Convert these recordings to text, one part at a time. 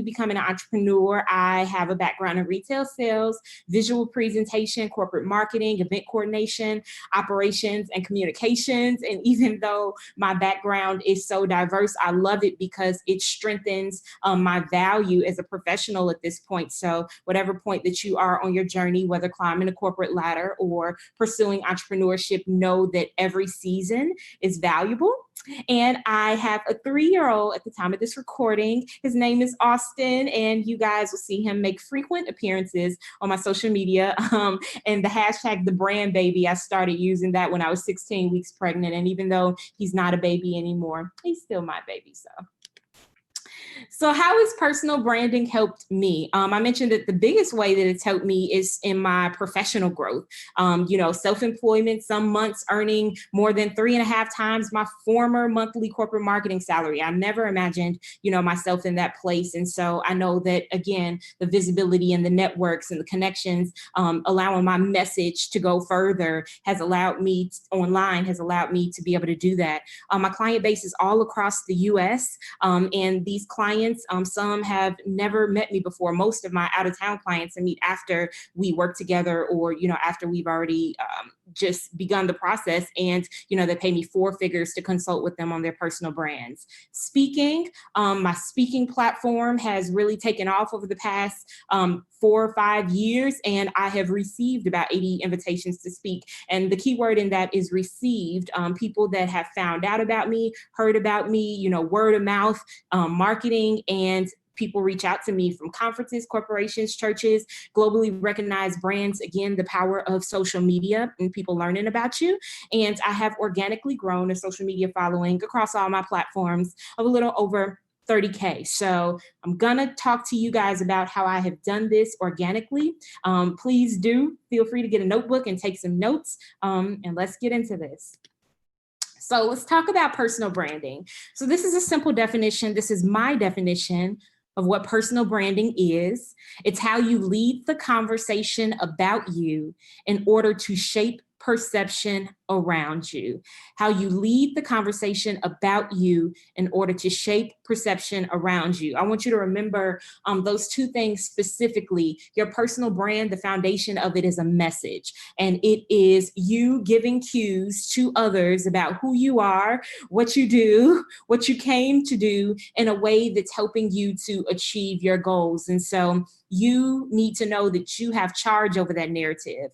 becoming an entrepreneur, I have a background in retail sales, visual presentation, corporate marketing, event coordination, operations, and communications. And even though my background is so diverse, I love it because it strengthens my value as a professional at this point. So whatever point that you are on your journey, whether climbing a corporate ladder or pursuing entrepreneurship, know that every season is valuable. And I have a 3-year-old at the time of this recording. His name is Austin, and you guys will see him make frequent appearances on my social media. And the hashtag, the brand baby, I started using that when I was 16 weeks pregnant. And even though he's not a baby anymore, he's still my baby. So how has personal branding helped me? I mentioned that the biggest way that it's helped me is in my professional growth. Self-employment, some months earning more than 3.5 times my former monthly corporate marketing salary. I never imagined, myself in that place. And so I know that, again, the visibility and the networks and the connections, allowing my message to go further has allowed me to be able to do that. My client base is all across the US, and these clients, some have never met me before. Most of my out-of-town clients I meet after we work together, or after we've already just begun the process, and they pay me 4 figures to consult with them on their personal brands. Speaking, my speaking platform has really taken off over the past 4 or 5 years, and I have received about 80 invitations to speak. And the key word in that is received. People that have found out about me, heard about me, word of mouth marketing, and people reach out to me from conferences, corporations, churches, globally recognized brands. Again, the power of social media and people learning about you. And I have organically grown a social media following across all my platforms of a little over 30K. So I'm gonna talk to you guys about how I have done this organically. Please do feel free to get a notebook and take some notes, and let's get into this. So let's talk about personal branding. So this is a simple definition. This is my definition of what personal branding is. It's how you lead the conversation about you in order to shape perception around you. How you lead the conversation about you in order to shape perception around you. I want you to remember those 2 things specifically. Your personal brand, the foundation of it is a message, and it is you giving cues to others about who you are, what you do, what you came to do, in a way that's helping you to achieve your goals. And so you need to know that you have charge over that narrative.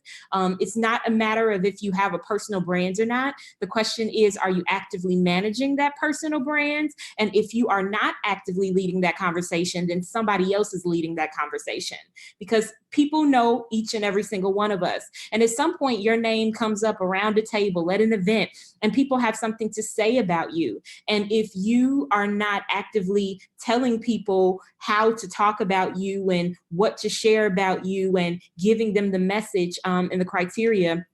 It's not a matter of if you have a personal brand or not. The question is, are you actively managing that personal brand? And if you are not actively leading that conversation, then somebody else is leading that conversation, because people know each and every single one of us. And at some point, your name comes up around a table at an event, and people have something to say about you. And if you are not actively telling people how to talk about you and what to share about you and giving them the message and the criteria,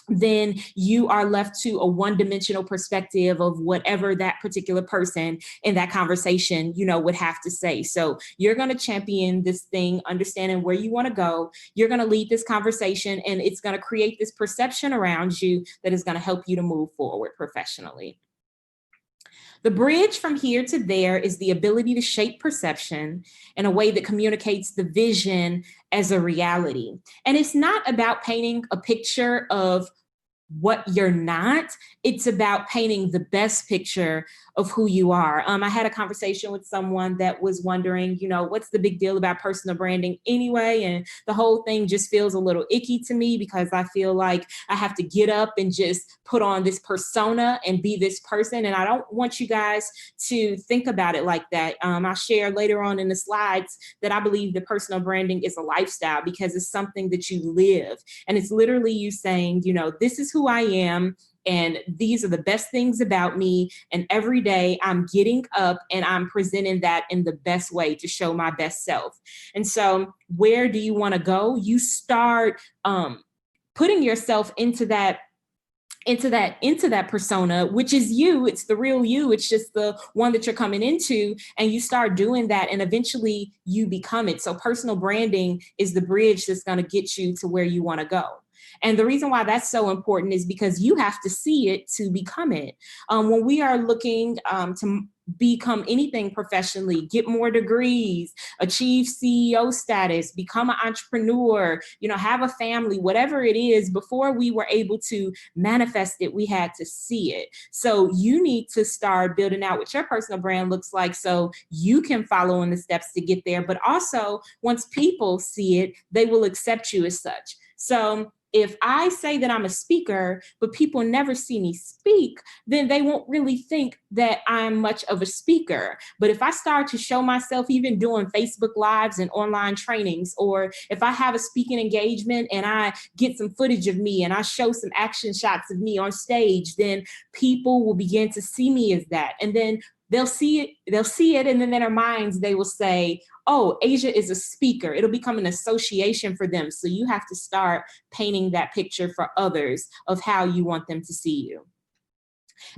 then you are left to a one-dimensional perspective of whatever that particular person in that conversation, would have to say. So you're going to champion this thing, understanding where you want to go. You're going to lead this conversation, and it's going to create this perception around you that is going to help you to move forward professionally. The bridge from here to there is the ability to shape perception in a way that communicates the vision as a reality. And it's not about painting a picture of what you're not. It's about painting the best picture of who you are. I had a conversation with someone that was wondering, what's the big deal about personal branding anyway? And the whole thing just feels a little icky to me, because I feel like I have to get up and just put on this persona and be this person. And I don't want you guys to think about it like that. I'll share later on in the slides that I believe that personal branding is a lifestyle, because it's something that you live. And it's literally you saying, this is who I am, and these are the best things about me. And every day I'm getting up and I'm presenting that in the best way to show my best self. And so where do you want to go? You start putting yourself into that persona, which is you. It's the real you. It's just the one that you're coming into, and you start doing that, and eventually you become it. So personal branding is the bridge that's going to get you to where you want to go. And the reason why that's so important is because you have to see it to become it. When we are looking to become anything professionally, get more degrees, achieve CEO status, become an entrepreneur, have a family, whatever it is, before we were able to manifest it, we had to see it. So you need to start building out what your personal brand looks like so you can follow in the steps to get there. But also, once people see it, they will accept you as such. So if I say that I'm a speaker, but people never see me speak, then they won't really think that I'm much of a speaker. But if I start to show myself, even doing Facebook Lives and online trainings, or if I have a speaking engagement and I get some footage of me and I show some action shots of me on stage, then people will begin to see me as that. And then they'll see it, and then in their minds, they will say, oh, Asia is a speaker. It'll become an association for them. So you have to start painting that picture for others of how you want them to see you.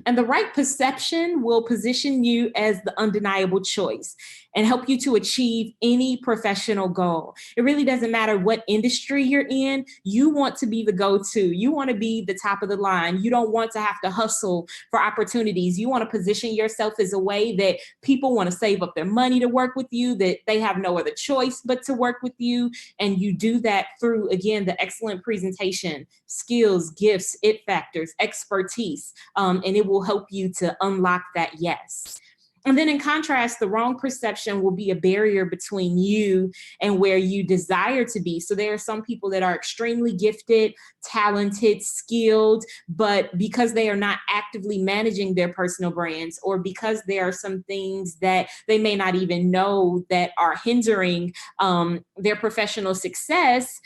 And the right perception will position you as the undeniable choice and help you to achieve any professional goal. It really doesn't matter what industry you're in. You want to be the go-to. You want to be the top of the line. You don't want to have to hustle for opportunities. You want to position yourself as a way that people want to save up their money to work with you, that they have no other choice but to work with you. And you do that through, again, the excellent presentation, skills, gifts, it factors, expertise, and it will help you to unlock that yes. And then in contrast, the wrong perception will be a barrier between you and where you desire to be. So there are some people that are extremely gifted, talented, skilled, but because they are not actively managing their personal brands, or because there are some things that they may not even know that are hindering their professional success,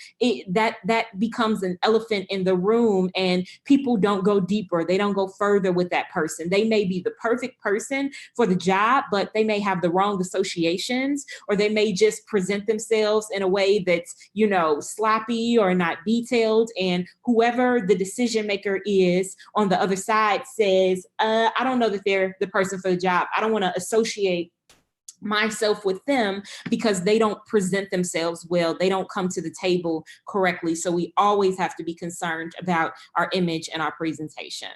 that becomes an elephant in the room, and people don't go deeper. They don't go further with that person. They may be the perfect person for the job, but they may have the wrong associations, or they may just present themselves in a way that's, sloppy or not detailed. And whoever the decision maker is on the other side says, I don't know that they're the person for the job. I don't want to associate myself with them because they don't present themselves well. They don't come to the table correctly. So we always have to be concerned about our image and our presentation.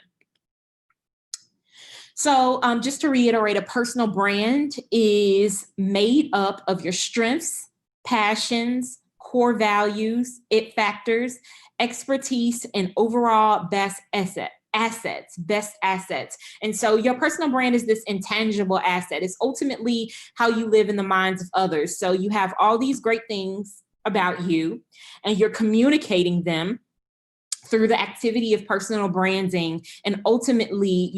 So just to reiterate, a personal brand is made up of your strengths, passions, core values, it factors, expertise, and overall best assets. And so your personal brand is this intangible asset. It's ultimately how you live in the minds of others. So you have all these great things about you, and you're communicating them through the activity of personal branding, and ultimately,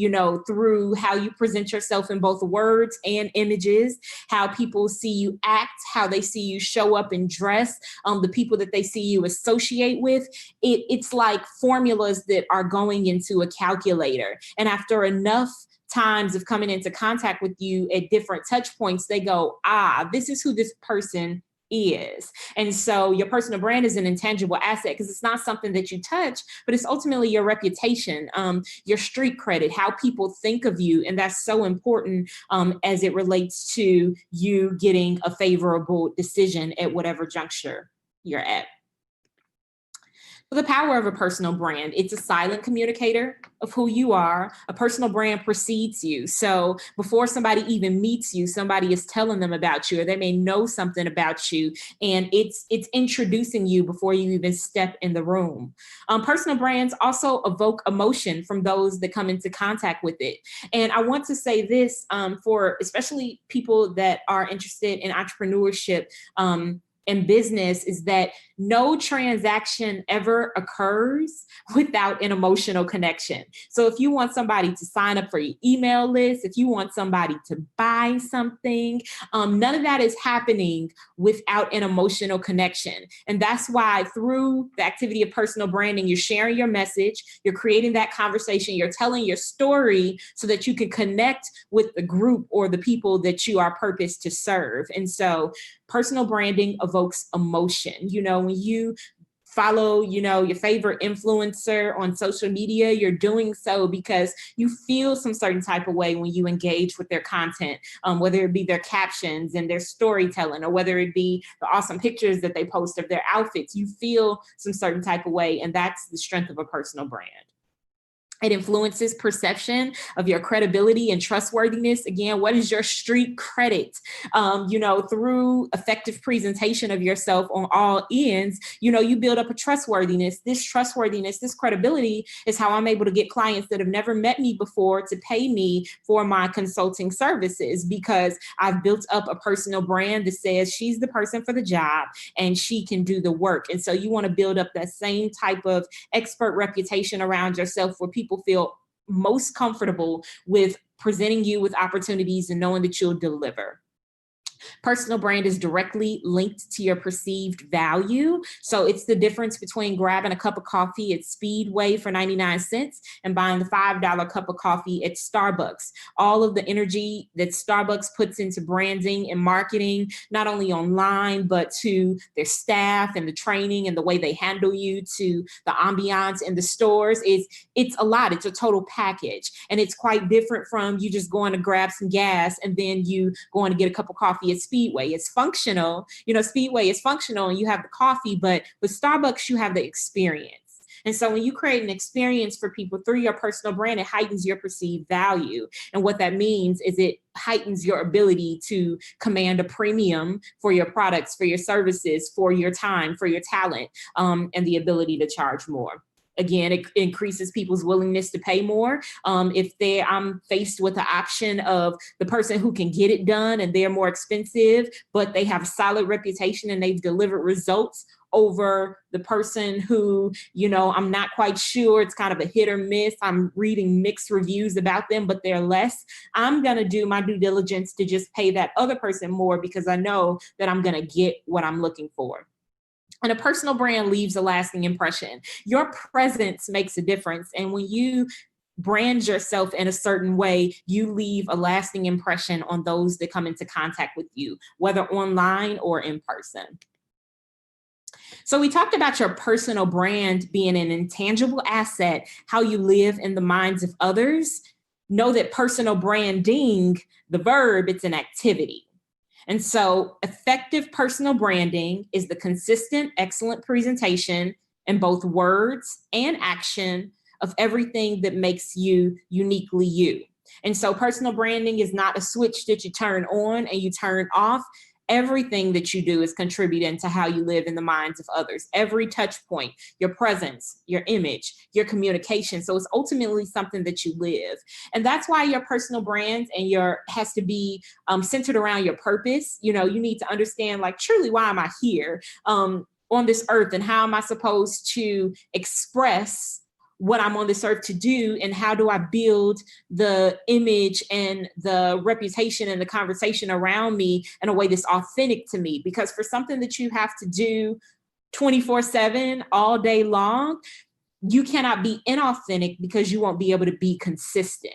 through how you present yourself in both words and images, how people see you act, how they see you show up and dress, the people that they see you associate with. It's like formulas that are going into a calculator. And after enough times of coming into contact with you at different touch points, they go, this is who this person is. And so your personal brand is an intangible asset because it's not something that you touch, but it's ultimately your reputation, your street credit, how people think of you. And that's so important as it relates to you getting a favorable decision at whatever juncture you're at. The power of a personal brand, it's a silent communicator of who you are. A personal brand precedes you. So before somebody even meets you, somebody is telling them about you, or they may know something about you, and it's introducing you before you even step in the room. Personal brands also evoke emotion from those that come into contact with it. And I want to say this for especially people that are interested in entrepreneurship, in business, is that no transaction ever occurs without an emotional connection. So if you want somebody to sign up for your email list, if you want somebody to buy something, none of that is happening without an emotional connection. And that's why through the activity of personal branding, you're sharing your message, you're creating that conversation, you're telling your story so that you can connect with the group or the people that you are purposed to serve. And so personal branding evokes emotion. When you follow, your favorite influencer on social media, you're doing so because you feel some certain type of way when you engage with their content, whether it be their captions and their storytelling, or whether it be the awesome pictures that they post of their outfits. You feel some certain type of way, and that's the strength of a personal brand. It influences perception of your credibility and trustworthiness. Again, what is your street credit? Through effective presentation of yourself on all ends, you build up a trustworthiness. This credibility is how I'm able to get clients that have never met me before to pay me for my consulting services, because I've built up a personal brand that says she's the person for the job and she can do the work. And so you want to build up that same type of expert reputation around yourself, where people feel most comfortable with presenting you with opportunities and knowing that you'll deliver. Personal brand is directly linked to your perceived value. So it's the difference between grabbing a cup of coffee at Speedway for 99 cents and buying the $5 cup of coffee at Starbucks. All of the energy that Starbucks puts into branding and marketing, not only online, but to their staff and the training and the way they handle you, to the ambiance in the stores, it's a lot. It's a total package. And it's quite different from you just going to grab some gas and then you going to get a cup of coffee at Speedway. It's functional. Speedway is functional and you have the coffee, but with Starbucks, you have the experience. And so when you create an experience for people through your personal brand, it heightens your perceived value. And what that means is it heightens your ability to command a premium for your products, for your services, for your time, for your talent, and the ability to charge more. Again, it increases people's willingness to pay more. If I'm faced with the option of the person who can get it done and they're more expensive, but they have a solid reputation and they've delivered results over the person who, I'm not quite sure, it's kind of a hit or miss. I'm reading mixed reviews about them, but they're less. I'm going to do my due diligence to just pay that other person more because I know that I'm going to get what I'm looking for. And a personal brand leaves a lasting impression. Your presence makes a difference. And when you brand yourself in a certain way, you leave a lasting impression on those that come into contact with you, whether online or in person. So we talked about your personal brand being an intangible asset, how you live in the minds of others. Know that personal branding, the verb, it's an activity. And so effective personal branding is the consistent, excellent presentation in both words and action of everything that makes you uniquely you. And so personal branding is not a switch that you turn on and you turn off. Everything that you do is contributing to how you live in the minds of others. Every touch point, your presence, your image, your communication. So it's ultimately something that you live. And that's why your personal brand and has to be centered around your purpose. You need to understand, truly, why am I here on this earth, and how am I supposed to express what I'm on this earth to do, and how do I build the image and the reputation and the conversation around me in a way that's authentic to me. Because for something that you have to do 24/7 all day long, you cannot be inauthentic because you won't be able to be consistent.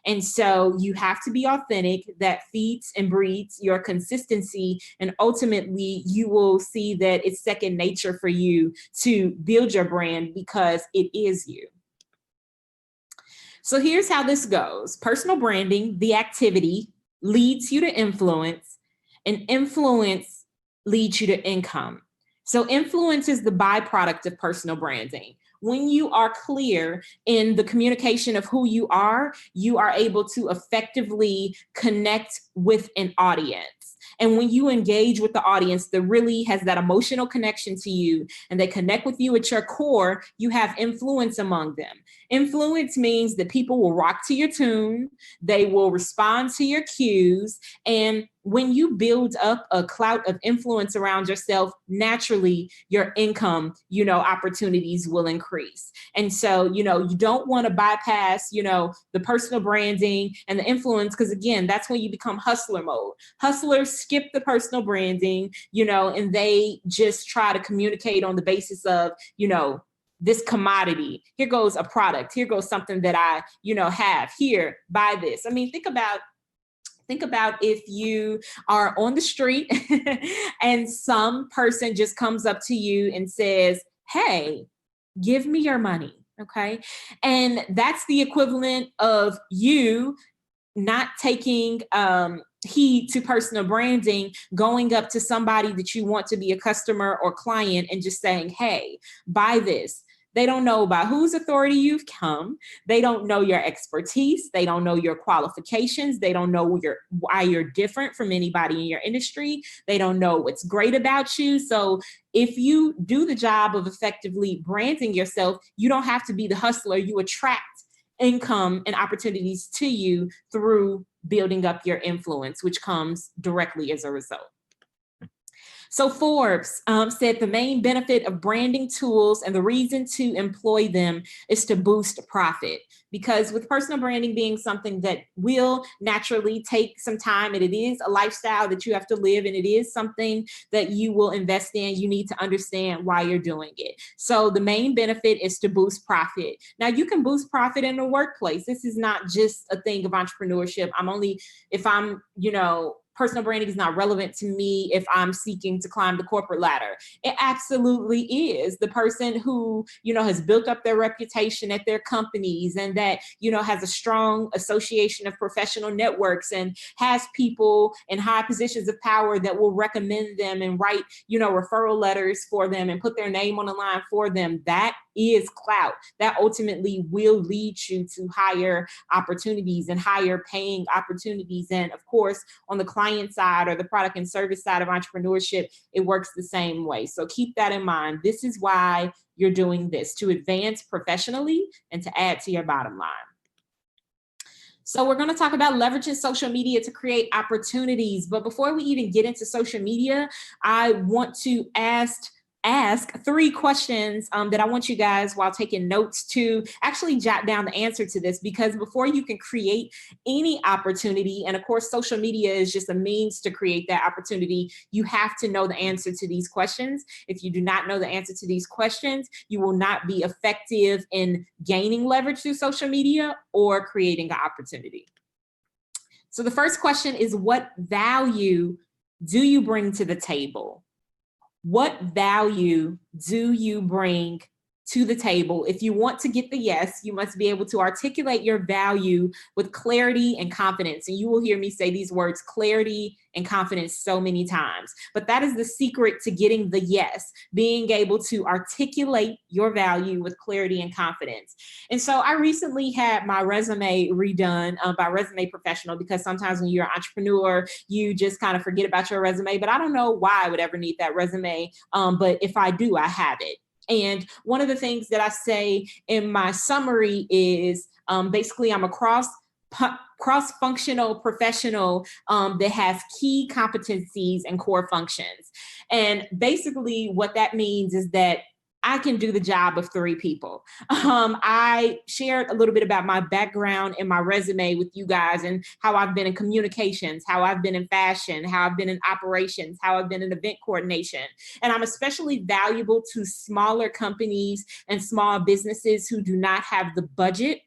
And so you have to be authentic. That feeds and breeds your consistency. And ultimately, you will see that it's second nature for you to build your brand because it is you. So here's how this goes. Personal branding, the activity, leads you to influence, and influence leads you to income. So influence is the byproduct of personal branding. When you are clear in the communication of who you are able to effectively connect with an audience. And when you engage with the audience that really has that emotional connection to you and they connect with you at your core, you have influence among them. Influence means that people will rock to your tune, they will respond to your cues, and when you build up a clout of influence around yourself, naturally your income, opportunities will increase. And so, you don't want to bypass, the personal branding and the influence, because again, that's when you become hustler mode. Hustlers skip the personal branding, and they just try to communicate on the basis of, this commodity. Here goes a product. Here goes something that I, have here, buy this. I mean, think about if you are on the street and some person just comes up to you and says, hey, give me your money. Okay. And that's the equivalent of you not taking heed to personal branding, going up to somebody that you want to be a customer or client and just saying, hey, buy this. They don't know by whose authority you've come. They don't know your expertise. They don't know your qualifications. They don't know why you're different from anybody in your industry. They don't know what's great about you. So if you do the job of effectively branding yourself, you don't have to be the hustler. You attract income and opportunities to you through building up your influence, which comes directly as a result. So Forbes said the main benefit of branding tools and the reason to employ them is to boost profit. Because with personal branding being something that will naturally take some time, and it is a lifestyle that you have to live, and it is something that you will invest in, you need to understand why you're doing it. So the main benefit is to boost profit. Now you can boost profit in the workplace. This is not just a thing of entrepreneurship. Personal branding is not relevant to me if I'm seeking to climb the corporate ladder. It absolutely is. The person who, has built up their reputation at their companies and that, has a strong association of professional networks and has people in high positions of power that will recommend them and write, referral letters for them and put their name on the line for them. That is clout. That ultimately will lead you to higher opportunities and higher paying opportunities. And of course, on the client side or the product and service side of entrepreneurship, it works the same way. So keep that in mind. This is why you're doing this, to advance professionally and to add to your bottom line. So we're going to talk about leveraging social media to create opportunities. But before we even get into social media, I want to ask 3 questions that I want you guys, while taking notes, to actually jot down the answer to this, because before you can create any opportunity, and of course, social media is just a means to create that opportunity, you have to know the answer to these questions. If you do not know the answer to these questions, you will not be effective in gaining leverage through social media or creating an opportunity. So the first question is, what value do you bring to the table? What value do you bring to the table? If you want to get the yes, you must be able to articulate your value with clarity and confidence. And you will hear me say these words, clarity and confidence, so many times. But that is the secret to getting the yes, being able to articulate your value with clarity and confidence. And so I recently had my resume redone by Resume Professional, because sometimes when you're an entrepreneur, you just kind of forget about your resume. But I don't know why I would ever need that resume. But if I do, I have it. And one of the things that I say in my summary is basically I'm a cross-functional professional that has key competencies and core functions. And basically what that means is that I can do the job of 3 people. I shared a little bit about my background and my resume with you guys, and how I've been in communications, how I've been in fashion, how I've been in operations, how I've been in event coordination. And I'm especially valuable to smaller companies and small businesses who do not have the budget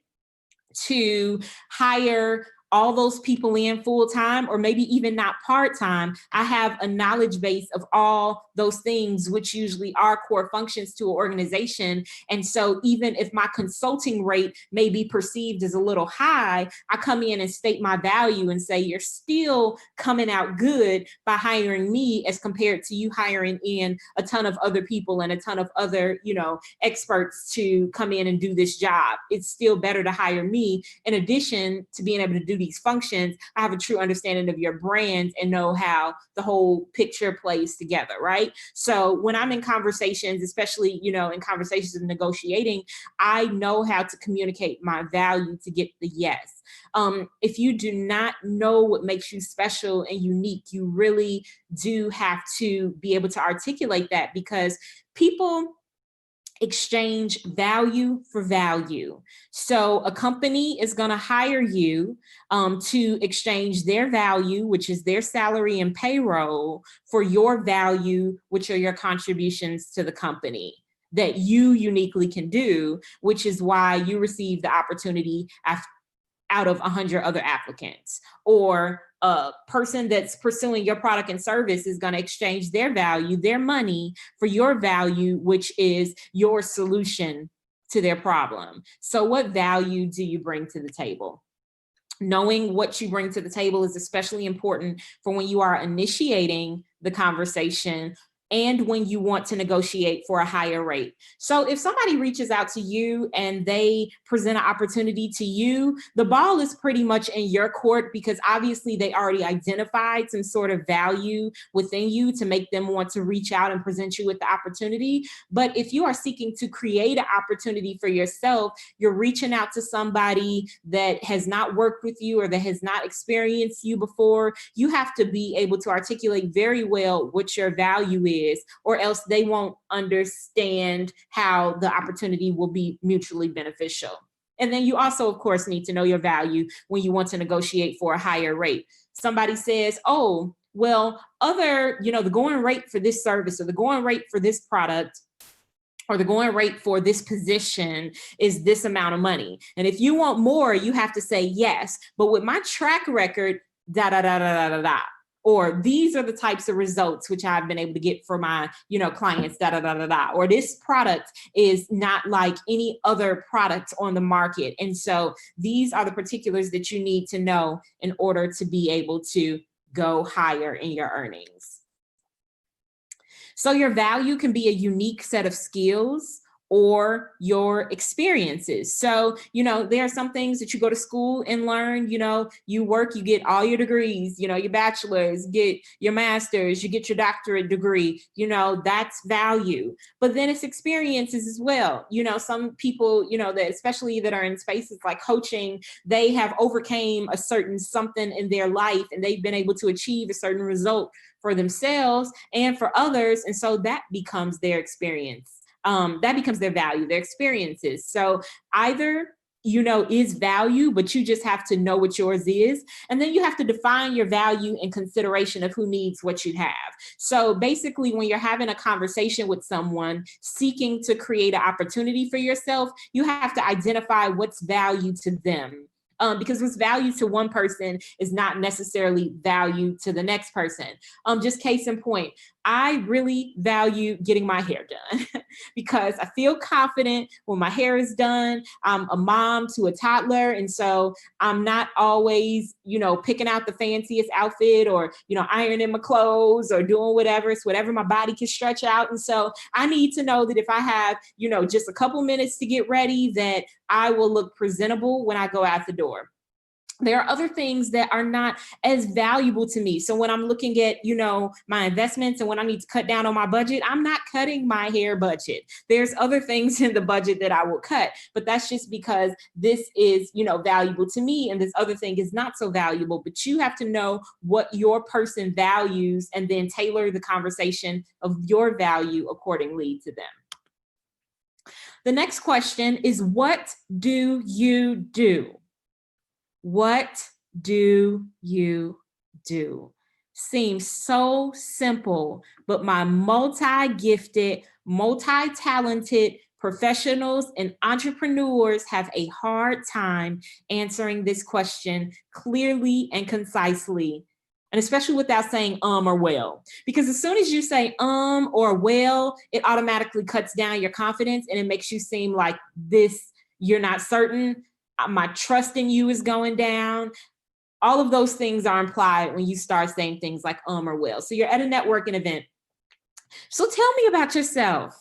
to hire all those people in full time, or maybe even not part time. I have a knowledge base of all those things, which usually are core functions to an organization. And so even if my consulting rate may be perceived as a little high, I come in and state my value and say, you're still coming out good by hiring me as compared to you hiring in a ton of other people and a ton of other, experts to come in and do this job. It's still better to hire me. In addition to being able to do these functions, I have a true understanding of your brand and know how the whole picture plays together, right? So when I'm in conversations, especially, in conversations of negotiating, I know how to communicate my value to get the yes. If you do not know what makes you special and unique, you really do have to be able to articulate that, because people exchange value for value. So a company is going to hire you to exchange their value, which is their salary and payroll, for your value, which are your contributions to the company that you uniquely can do, which is why you receive the opportunity out of 100 other applicants. Or a person that's pursuing your product and service is going to exchange their value, their money, for your value, which is your solution to their problem. So what value do you bring to the table? Knowing what you bring to the table is especially important for when you are initiating the conversation and when you want to negotiate for a higher rate. So if somebody reaches out to you and they present an opportunity to you, the ball is pretty much in your court, because obviously they already identified some sort of value within you to make them want to reach out and present you with the opportunity. But if you are seeking to create an opportunity for yourself, you're reaching out to somebody that has not worked with you or that has not experienced you before. You have to be able to articulate very well what your value is, or else they won't understand how the opportunity will be mutually beneficial. And then you also, of course, need to know your value when you want to negotiate for a higher rate. Somebody says, oh, well, the going rate for this service or the going rate for this product or the going rate for this position is this amount of money. And if you want more, you have to say yes. But with my track record, da, da, da, da, da, da, da. Or these are the types of results which I've been able to get for my, clients, da, da, da, da, da. Or this product is not like any other product on the market. And so these are the particulars that you need to know in order to be able to go higher in your earnings. So your value can be a unique set of skills or your experiences. So, there are some things that you go to school and learn, you work, you get all your degrees, your bachelor's, get your master's, you get your doctorate degree, that's value. But then it's experiences as well. Some people, that especially that are in spaces like coaching, they have overcame a certain something in their life and they've been able to achieve a certain result for themselves and for others. And so that becomes their experience. That becomes their value, their experiences. So either, is value, but you just have to know what yours is. And then you have to define your value in consideration of who needs what you have. So basically, when you're having a conversation with someone seeking to create an opportunity for yourself, you have to identify what's value to them. Because what's value to one person is not necessarily value to the next person. Just case in point, I really value getting my hair done because I feel confident when my hair is done. I'm a mom to a toddler. And so I'm not always, picking out the fanciest outfit or, ironing my clothes or doing whatever. It's whatever my body can stretch out. And so I need to know that if I have, just a couple minutes to get ready, that I will look presentable when I go out the door. There are other things that are not as valuable to me. So when I'm looking at, my investments and when I need to cut down on my budget, I'm not cutting my hair budget. There's other things in the budget that I will cut, but that's just because this is, valuable to me. And this other thing is not so valuable, but you have to know what your person values and then tailor the conversation of your value accordingly to them. The next question is, what do you do? What do you do? Seems so simple, but my multi-gifted, multi-talented professionals and entrepreneurs have a hard time answering this question clearly and concisely, and especially without saying or well. Because as soon as you say or well, it automatically cuts down your confidence and it makes you seem like you're not certain. My trust in you is going down. All of those things are implied when you start saying things like or well. So you're at a networking event. So tell me about yourself.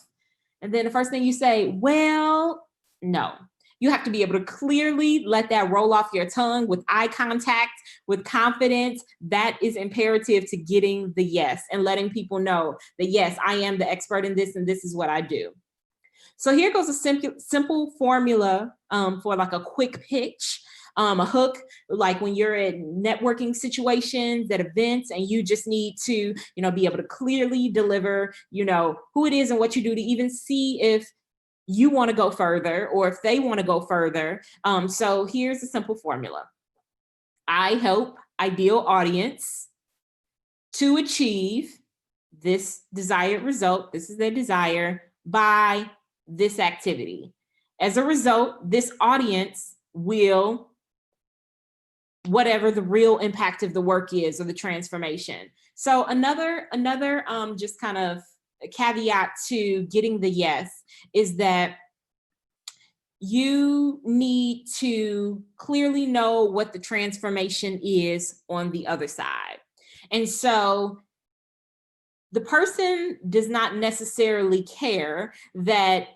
And then the first thing you say, well, no. You have to be able to clearly let that roll off your tongue with eye contact, with confidence. That is imperative to getting the yes and letting people know that, yes, I am the expert in this and this is what I do. So here goes a simple formula for like a quick pitch, a hook, like when you're in networking situations at events and you just need to, be able to clearly deliver, who it is and what you do to even see if you want to go further or if they want to go further. So here's a simple formula. I help ideal audience to achieve this desired result. This is their desire by this activity. As a result, this audience will, whatever the real impact of the work is or the transformation. So another just kind of a caveat to getting the yes is that you need to clearly know what the transformation is on the other side. And so the person does not necessarily care that,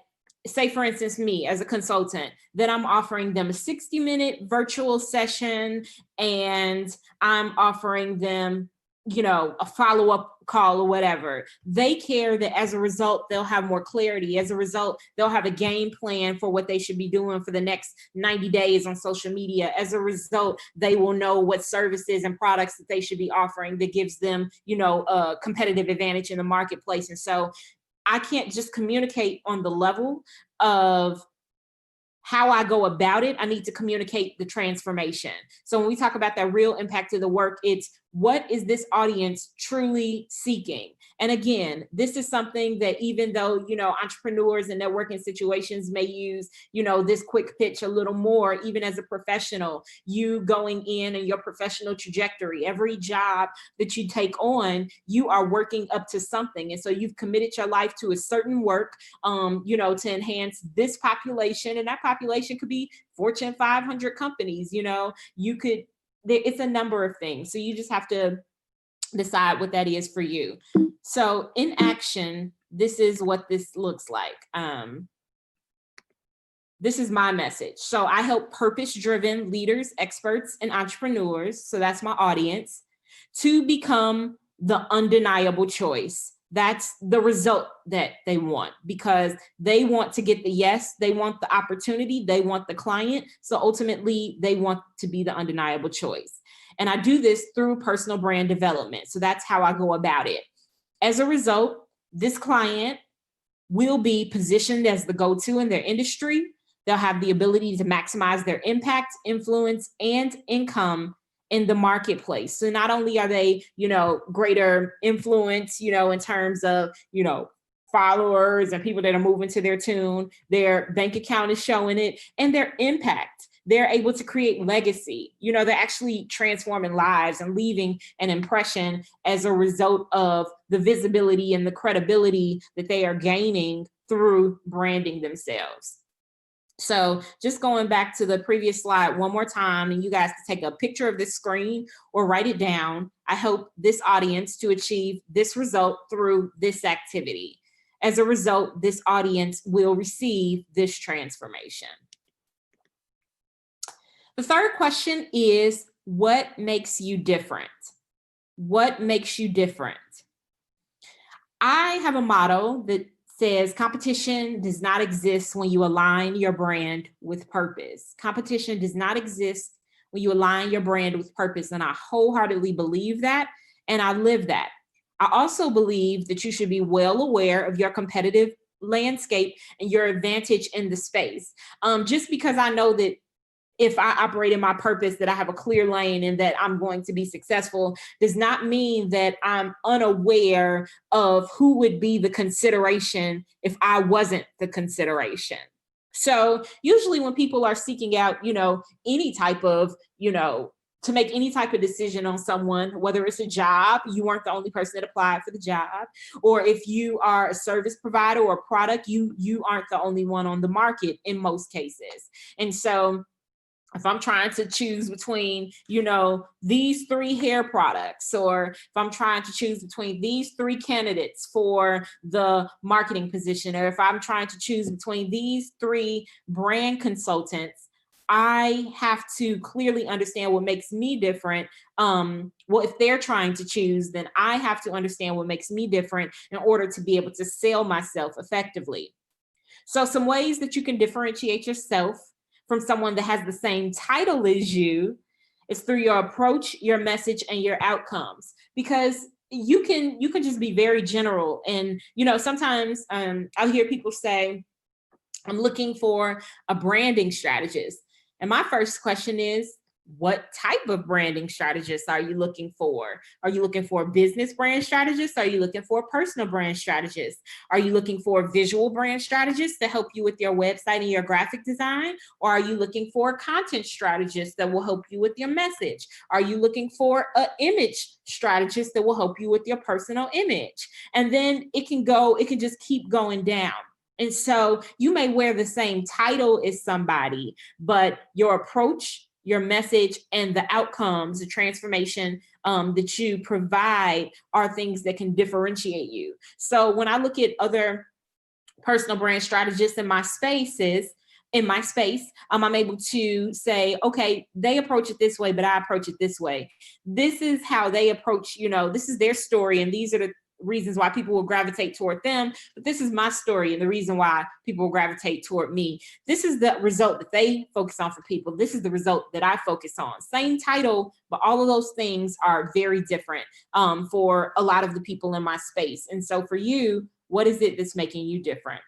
say for instance, me as a consultant, that I'm offering them a 60-minute virtual session and I'm offering them, a follow-up call or whatever. They care that as a result, they'll have more clarity. As a result, they'll have a game plan for what they should be doing for the next 90 days on social media. As a result, they will know what services and products that they should be offering that gives them, a competitive advantage in the marketplace. And so I can't just communicate on the level of how I go about it. I need to communicate the transformation. So when we talk about that real impact of the work, it's what is this audience truly seeking? And again, this is something that even though, entrepreneurs and networking situations may use, this quick pitch a little more, even as a professional, you going in and your professional trajectory, every job that you take on, you are working up to something. And so you've committed your life to a certain work, to enhance this population. And that population could be Fortune 500 companies, it's a number of things. So you just have to decide what that is for you. So in action, this is what this looks like. This is my message. So I help purpose-driven leaders, experts, and entrepreneurs, so that's my audience, to become the undeniable choice. That's the result that they want, because they want to get the yes, they want the opportunity, they want the client. So ultimately, they want to be the undeniable choice. And I do this through personal brand development. So that's how I go about it. As a result, this client will be positioned as the go-to in their industry. They'll have the ability to maximize their impact, influence, and income in the marketplace. So not only are they, greater influence, in terms of, followers and people that are moving to their tune, their bank account is showing it, and their impact. They're able to create legacy. They're actually transforming lives and leaving an impression as a result of the visibility and the credibility that they are gaining through branding themselves. So just going back to the previous slide one more time, and you guys can take a picture of this screen or write it down. I help this audience to achieve this result through this activity. As a result, this audience will receive this transformation. The third question is, what makes you different? What makes you different? I have a motto that says competition does not exist when you align your brand with purpose. Competition does not exist when you align your brand with purpose. And I wholeheartedly believe that, and I live that. I also believe that you should be well aware of your competitive landscape and your advantage in the space. Just because I know that if I operate in my purpose, that I have a clear lane and that I'm going to be successful, does not mean that I'm unaware of who would be the consideration if I wasn't the consideration. So usually when people are seeking out, any type of, to make any type of decision on someone, whether it's a job, you weren't the only person that applied for the job, or if you are a service provider or a product, you aren't the only one on the market in most cases. And so if I'm trying to choose between, these 3 hair products, or if I'm trying to choose between these 3 candidates for the marketing position, or if I'm trying to choose between these 3 brand consultants, I have to clearly understand what makes me different. If they're trying to choose, then I have to understand what makes me different in order to be able to sell myself effectively. So some ways that you can differentiate yourself from someone that has the same title as you is through your approach, your message, and your outcomes. Because you can just be very general. And, sometimes I'll hear people say, I'm looking for a branding strategist. And my first question is, what type of branding strategist are you looking for? Are you looking for a business brand strategist? Are you looking for a personal brand strategist? Are you looking for a visual brand strategist to help you with your website and your graphic design? Or are you looking for a content strategist that will help you with your message? Are you looking for an image strategist that will help you with your personal image? And then it can just keep going down. And so you may wear the same title as somebody, but your approach, your message, and the outcomes, the transformation that you provide are things that can differentiate you. So when I look at other personal brand strategists in my space, I'm able to say, okay, they approach it this way, but I approach it this way. This is how they approach, this is their story, and these are the reasons why people will gravitate toward them, but this is my story and the reason why people will gravitate toward me. This is the result that they focus on for people. This is the result that I focus on. Same title, but all of those things are very different for a lot of the people in my space. And so for you, what is it that's making you different?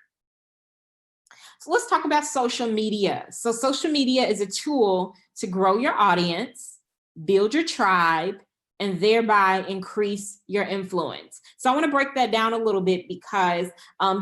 So let's talk about social media. So social media is a tool to grow your audience, build your tribe, and thereby increase your influence. So I want to break that down a little bit because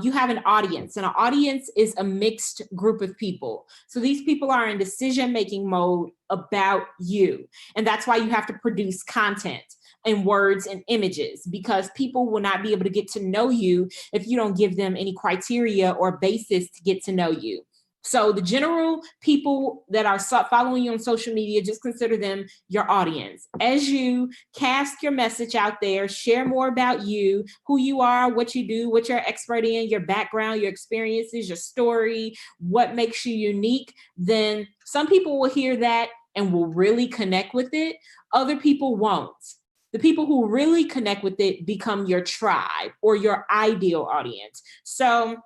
you have an audience, and an audience is a mixed group of people. So these people are in decision-making mode about you. And that's why you have to produce content in words and images, because people will not be able to get to know you if you don't give them any criteria or basis to get to know you. So the general people that are following you on social media, just consider them your audience. As you cast your message out there, share more about you, who you are, what you do, what you're expert in, your background, your experiences, your story, what makes you unique, then some people will hear that and will really connect with it. Other people won't. The people who really connect with it become your tribe or your ideal audience. So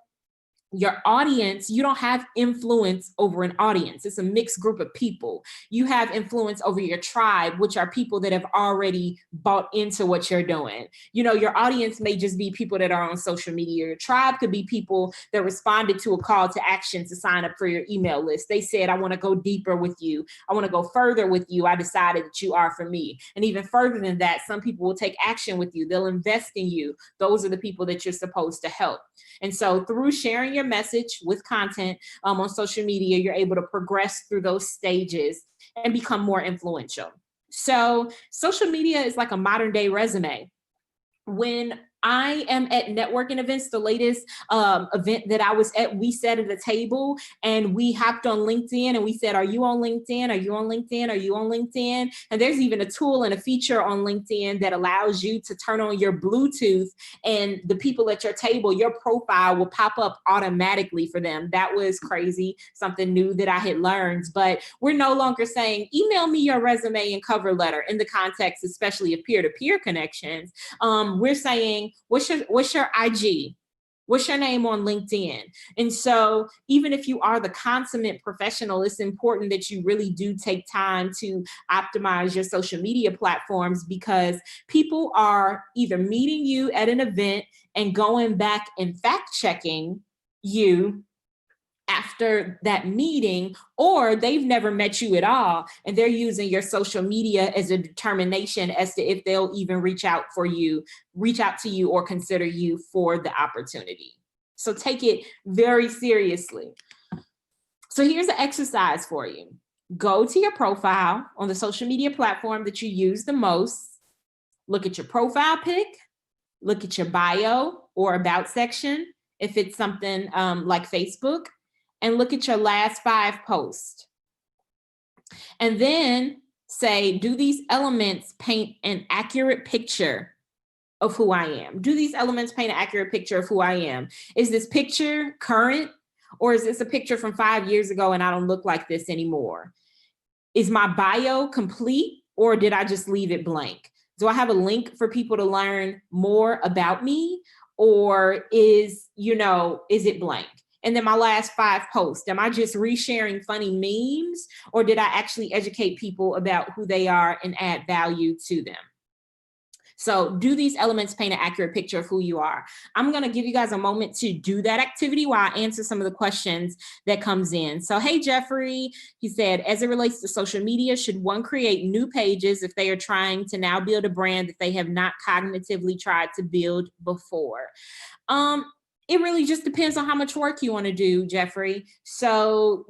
your audience, you don't have influence over an audience. It's a mixed group of people. You have influence over your tribe, which are people that have already bought into what you're doing. Your audience may just be people that are on social media. Your tribe could be people that responded to a call to action to sign up for your email list. They said, I want to go deeper with you. I want to go further with you. I decided that you are for me. And even further than that, some people will take action with you. They'll invest in you. Those are the people that you're supposed to help. And so through sharing your message with content on social media, you're able to progress through those stages and become more influential. So social media is like a modern day resume. When I am at networking events, the latest event that I was at, we sat at a table and we hopped on LinkedIn and we said, are you on LinkedIn? Are you on LinkedIn? Are you on LinkedIn? And there's even a tool and a feature on LinkedIn that allows you to turn on your Bluetooth, and the people at your table, your profile will pop up automatically for them. That was crazy, something new that I had learned. But we're no longer saying, email me your resume and cover letter in the context, especially of peer-to-peer connections. We're saying, what's your IG? What's your name on LinkedIn? And so even if you are the consummate professional, it's important that you really do take time to optimize your social media platforms, because people are either meeting you at an event and going back and fact checking you after that meeting, or they've never met you at all and they're using your social media as a determination as to if they'll even reach out to you or consider you for the opportunity. So take it very seriously. So here's an exercise for you. Go to your profile on the social media platform that you use the most. Look at your profile pic, look at your bio or about section, if it's something like Facebook, and look at your last 5 posts. And then say, do these elements paint an accurate picture of who I am? Do these elements paint an accurate picture of who I am? Is this picture current, or is this a picture from 5 years ago and I don't look like this anymore? Is my bio complete, or did I just leave it blank? Do I have a link for people to learn more about me, or is it blank? And then my last 5 posts, am I just resharing funny memes, or did I actually educate people about who they are and add value to them? So do these elements paint an accurate picture of who you are? I'm going to give you guys a moment to do that activity while I answer some of the questions that comes in. So, hey, Jeffrey, he said, as it relates to social media, should one create new pages if they are trying to now build a brand that they have not cognitively tried to build before? It really just depends on how much work you want to do, Jeffrey. So,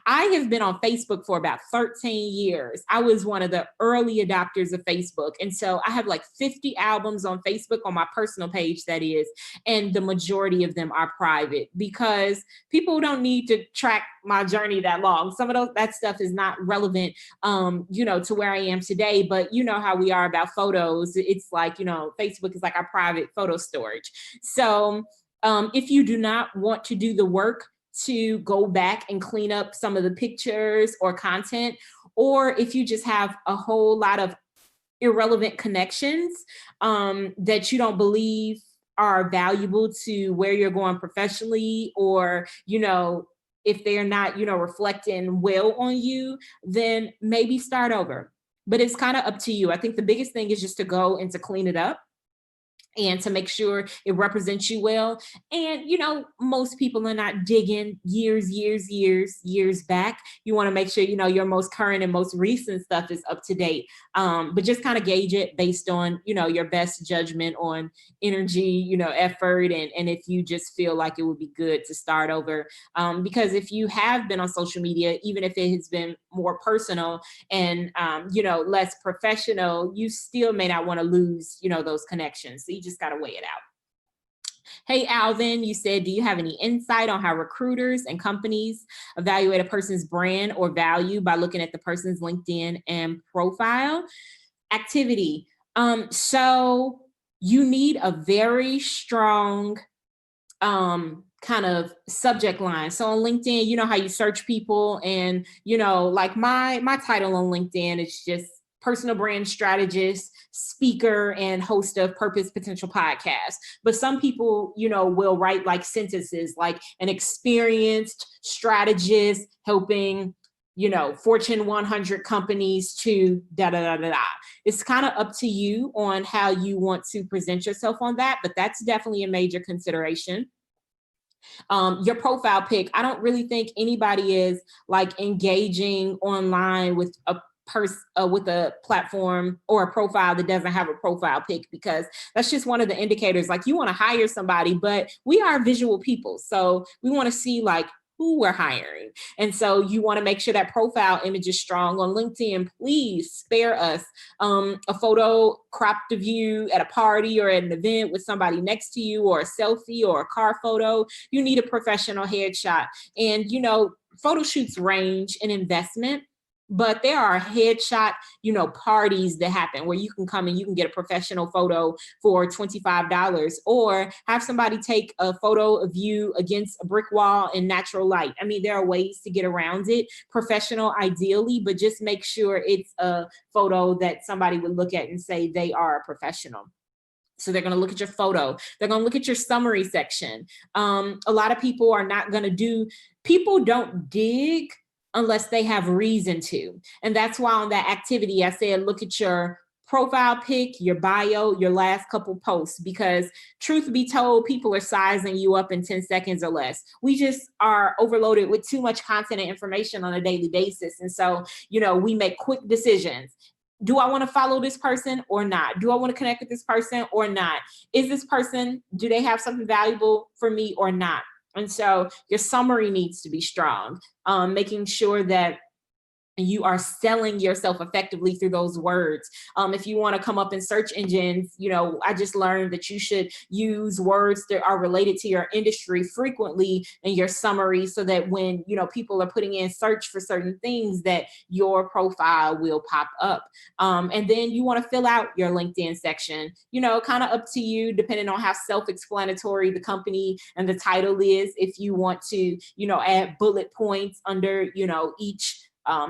I have been on Facebook for about 13 years. I was one of the early adopters of Facebook. And so I have like 50 albums on Facebook on my personal page, that is, and the majority of them are private because people don't need to track my journey that long. Some of that stuff is not relevant, to where I am today, but you know how we are about photos. It's like, Facebook is like our private photo storage. So if you do not want to do the work to go back and clean up some of the pictures or content, or if you just have a whole lot of irrelevant connections that you don't believe are valuable to where you're going professionally, or, if they're not, reflecting well on you, then maybe start over. But it's kind of up to you. I think the biggest thing is just to go and to clean it up and to make sure it represents you well. And, most people are not digging years back. You want to make sure, your most current and most recent stuff is up to date. But just kind of gauge it based on, your best judgment on energy, effort. And if you just feel like it would be good to start over. Because if you have been on social media, even if it has been more personal and, less professional, you still may not want to lose, those connections. So you just got to weigh it out. Hey, Alvin, you said, do you have any insight on how recruiters and companies evaluate a person's brand or value by looking at the person's LinkedIn and profile activity? So you need a very strong kind of subject line. So on LinkedIn, you know how you search people, and like my title on LinkedIn is just personal brand strategist, speaker, and host of Purpose Potential podcast. But some people, will write like sentences like an experienced strategist helping, Fortune 100 companies to da da da da da. It's kind of up to you on how you want to present yourself on that, but that's definitely a major consideration. Your profile pic, I don't really think anybody is like engaging online with a with a platform or a profile that doesn't have a profile pic, because that's just one of the indicators. Like, you want to hire somebody, but we are visual people, so we want to see like who we're hiring. And so you want to make sure that profile image is strong. On LinkedIn, please spare us a photo cropped of you at a party or at an event with somebody next to you, or a selfie or a car photo. You need a professional headshot. And, photo shoots range in investment, but there are headshot, parties that happen where you can come and you can get a professional photo for $25, or have somebody take a photo of you against a brick wall in natural light. I mean, there are ways to get around it, professional ideally, but just make sure it's a photo that somebody would look at and say they are a professional. So they're going to look at your photo. They're going to look at your summary section. A lot of people are not going to people don't dig unless they have reason to. And that's why on that activity, I said, look at your profile pic, your bio, your last couple posts, because truth be told, people are sizing you up in 10 seconds or less. We just are overloaded with too much content and information on a daily basis. And so, we make quick decisions. Do I want to follow this person or not? Do I want to connect with this person or not? Is this person, do they have something valuable for me or not? And so your summary needs to be strong, making sure that you are selling yourself effectively through those words. If you want to come up in search engines, I just learned that you should use words that are related to your industry frequently in your summary, so that when, people are putting in search for certain things, that your profile will pop up. And then you want to fill out your LinkedIn section, kind of up to you, depending on how self-explanatory the company and the title is. If you want to, add bullet points under, each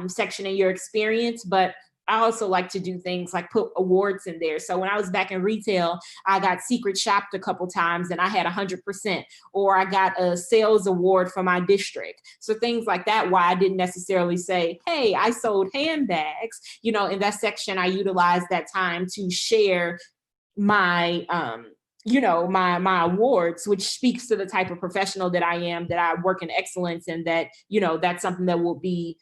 section in your experience. But I also like to do things like put awards in there. So when I was back in retail, I got secret shopped a couple times and I had 100%, or I got a sales award for my district. So things like that, why I didn't necessarily say, hey, I sold handbags. In that section, I utilized that time to share my my awards, which speaks to the type of professional that I am, that I work in excellence, and that, that's something that will be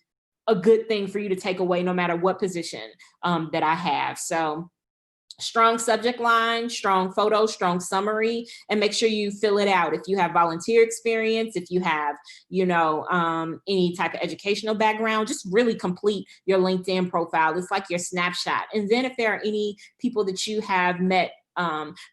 a good thing for you to take away no matter what position that I have. So Strong subject line, strong photo, strong summary, and make sure you fill it out. If you have volunteer experience, if you have, any type of educational background, just really complete your LinkedIn profile. It's like your snapshot. And then if there are any people that you have met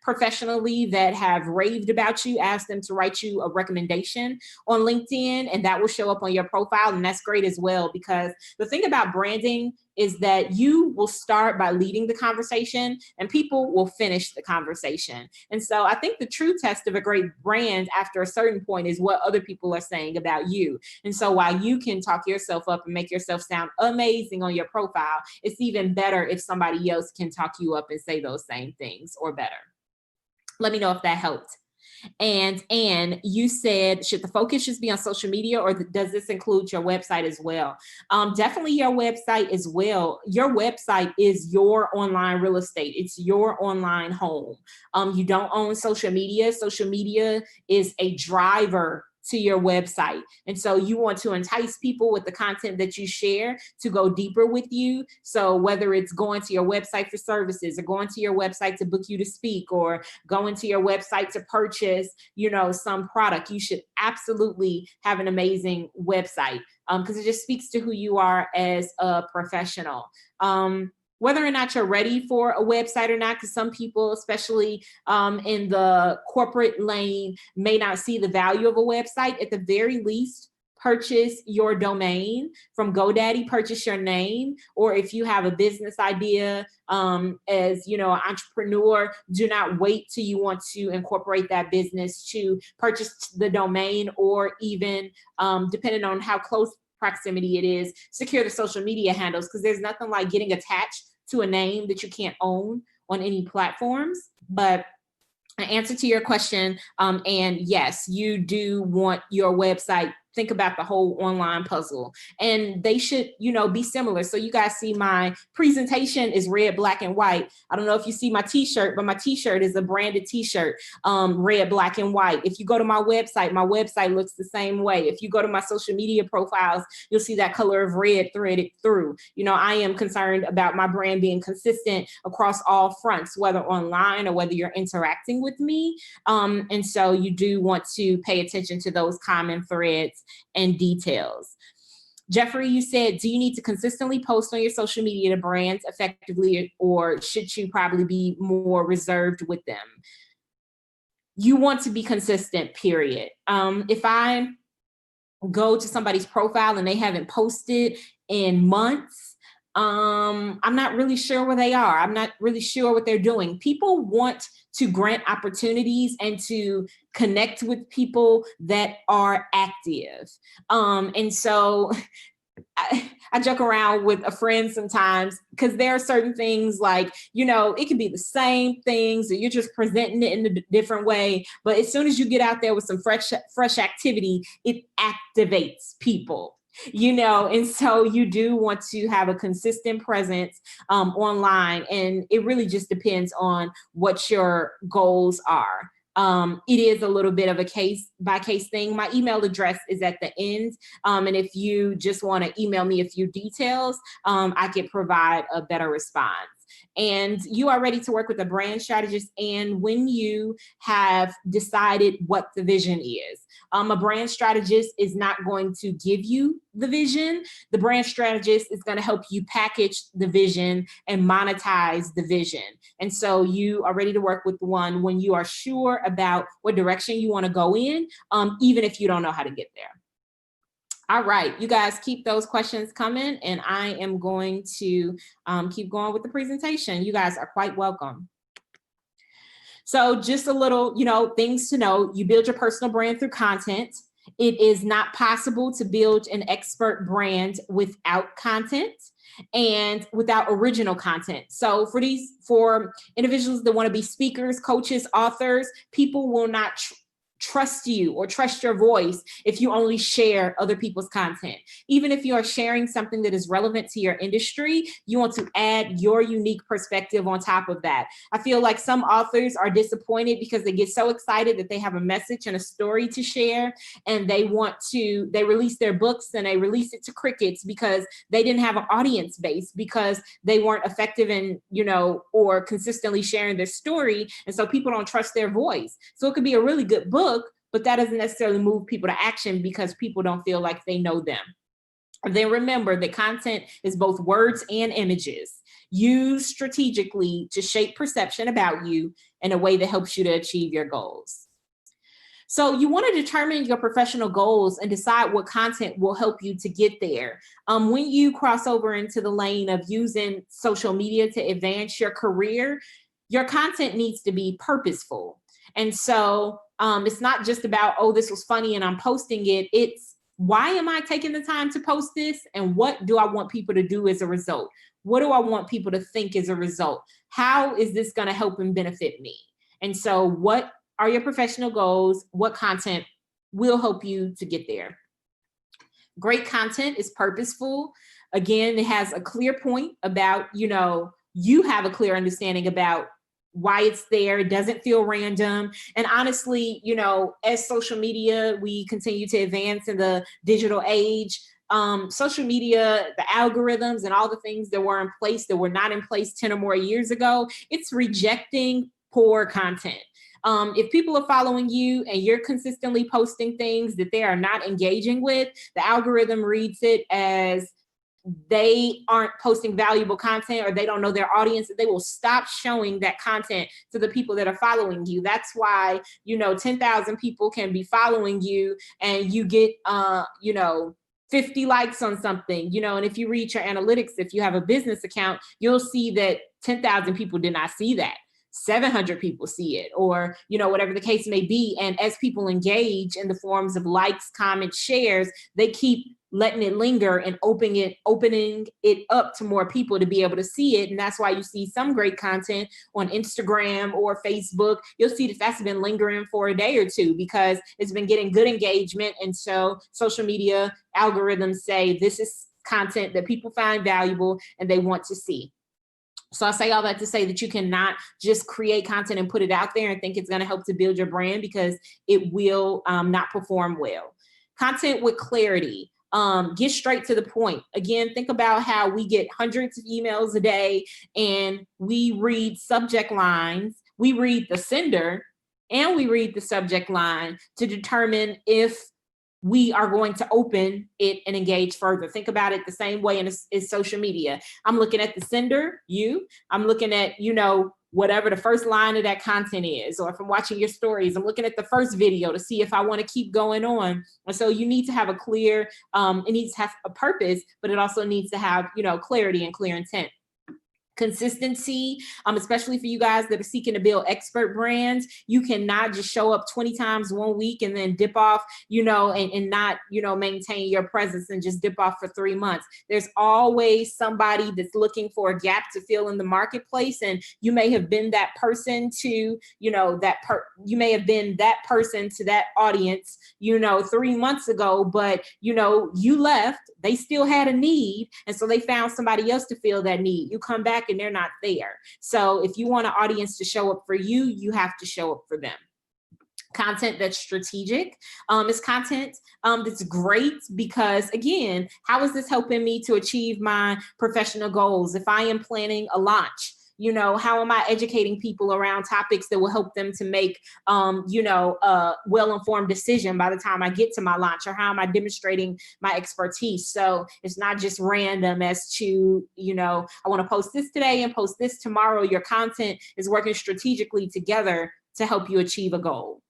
professionally that have raved about you, ask them to write you a recommendation on LinkedIn, and that will show up on your profile. And that's great as well, because the thing about branding is that you will start by leading the conversation and people will finish the conversation. And so I think the true test of a great brand after a certain point is what other people are saying about you. And so while you can talk yourself up and make yourself sound amazing on your profile, it's even better if somebody else can talk you up and say those same things or better. Let me know if that helped. And Anne, you said, should the focus just be on social media, or does this include your website as well? Definitely your website as well. Your website is your online real estate. It's your online home. You don't own social media. Social media is a driver to your website. And so you want to entice people with the content that you share to go deeper with you. So whether it's going to your website for services, or going to your website to book you to speak, or going to your website to purchase, some product, you should absolutely have an amazing website, because it just speaks to who you are as a professional. Whether or not you're ready for a website or not, because some people, especially in the corporate lane, may not see the value of a website. At the very least, purchase your domain from GoDaddy, purchase your name. Or if you have a business idea, as an entrepreneur, do not wait till you want to incorporate that business to purchase the domain, or even depending on how close proximity it is, secure the social media handles, because there's nothing like getting attached to a name that you can't own on any platforms. But an answer to your question, and yes, you do want your website. Think about the whole online puzzle, and they should, be similar. So you guys see my presentation is red, black, and white. I don't know if you see my t-shirt, but my t-shirt is a branded t-shirt, red, black, and white. If you go to my website looks the same way. If you go to my social media profiles, you'll see that color of red threaded through. I am concerned about my brand being consistent across all fronts, whether online or whether you're interacting with me. And so you do want to pay attention to those common threads and details. Jeffrey, you said, do you need to consistently post on your social media to brands effectively, or should you probably be more reserved with them? You want to be consistent, period. If I go to somebody's profile and they haven't posted in months, I'm not really sure where they are. I'm not really sure what they're doing. People want to grant opportunities and to connect with people that are active. And so I joke around with a friend sometimes, because there are certain things like, it could be the same things that you're just presenting it in a different way. But as soon as you get out there with some fresh activity, it activates people. And so you do want to have a consistent presence online, and it really just depends on what your goals are. It is a little bit of a case by case thing. My email address is at the end. And if you just want to email me a few details, I can provide a better response. And you are ready to work with a brand strategist, and when you have decided what the vision is. A brand strategist is not going to give you the vision. The brand strategist is going to help you package the vision and monetize the vision. And so you are ready to work with one when you are sure about what direction you want to go in, even if you don't know how to get there. All right, you guys keep those questions coming, and I am going to keep going with the presentation. You guys are quite welcome. So just a little, things to know. You build your personal brand through content. It is not possible to build an expert brand without content and without original content. So for individuals that want to be speakers, coaches, authors, people will not trust you or trust your voice if you only share other people's content. Even if you are sharing something that is relevant to your industry, you want to add your unique perspective on top of that. I feel like some authors are disappointed because they get so excited that they have a message and a story to share, and they release their books and they release it to crickets because they didn't have an audience base, because they weren't effective in, or consistently sharing their story. And so people don't trust their voice. So it could be a really good book, but that doesn't necessarily move people to action because people don't feel like they know them. And then remember that content is both words and images. Use strategically to shape perception about you in a way that helps you to achieve your goals. So you want to determine your professional goals and decide what content will help you to get there. When you cross over into the lane of using social media to advance your career, your content needs to be purposeful. And so it's not just about, oh, this was funny and I'm posting it. It's, why am I taking the time to post this? And what do I want people to do as a result? What do I want people to think as a result? How is this going to help and benefit me? And so what are your professional goals? What content will help you to get there? Great content is purposeful. Again, it has a clear point about, you have a clear understanding about why it's there. It doesn't feel random. And honestly, as social media, we continue to advance in the digital age, social media, the algorithms and all the things that were in place that were not in place 10 or more years ago, it's rejecting poor content. If people are following you and you're consistently posting things that they are not engaging with, the algorithm reads it as they aren't posting valuable content or they don't know their audience, and they will stop showing that content to the people that are following you. That's why, 10,000 people can be following you and you get, 50 likes on something, and if you read your analytics, if you have a business account, you'll see that 10,000 people did not see that. 700 people see it, or, whatever the case may be. And as people engage in the forms of likes, comments, shares, they keep letting it linger and opening it up to more people to be able to see it. And that's why you see some great content on Instagram or Facebook. You'll see that that's been lingering for a day or two because it's been getting good engagement. And so social media algorithms say this is content that people find valuable and they want to see. So I say all that to say that you cannot just create content and put it out there and think it's going to help to build your brand, because it will not perform well. Content with clarity. Get straight to the point. Again, think about how we get hundreds of emails a day and we read subject lines, we read the sender, and we read the subject line to determine if we are going to open it and engage further. Think about it the same way in social media. I'm looking at the sender, I'm looking at, whatever the first line of that content is, or if I'm watching your stories, I'm looking at the first video to see if I want to keep going on. And so you need to have a clear, it needs to have a purpose, but it also needs to have, clarity and clear intent. Consistency, especially for you guys that are seeking to build expert brands. You cannot just show up 20 times one week and then dip off, and not, maintain your presence and just dip off for 3 months. There's always somebody that's looking for a gap to fill in the marketplace. And you may have been that person to, you may have been that person to that audience, 3 months ago, but, you left, they still had a need. And so they found somebody else to fill that need. You come back and they're not there. So if you want an audience to show up for you, you have to show up for them. Content that's strategic is content that's great because, again, how is this helping me to achieve my professional goals? If I am planning a launch, how am I educating people around topics that will help them to make, a well-informed decision by the time I get to my launch? Or how am I demonstrating my expertise? So it's not just random as to, I want to post this today and post this tomorrow. Your content is working strategically together to help you achieve a goal.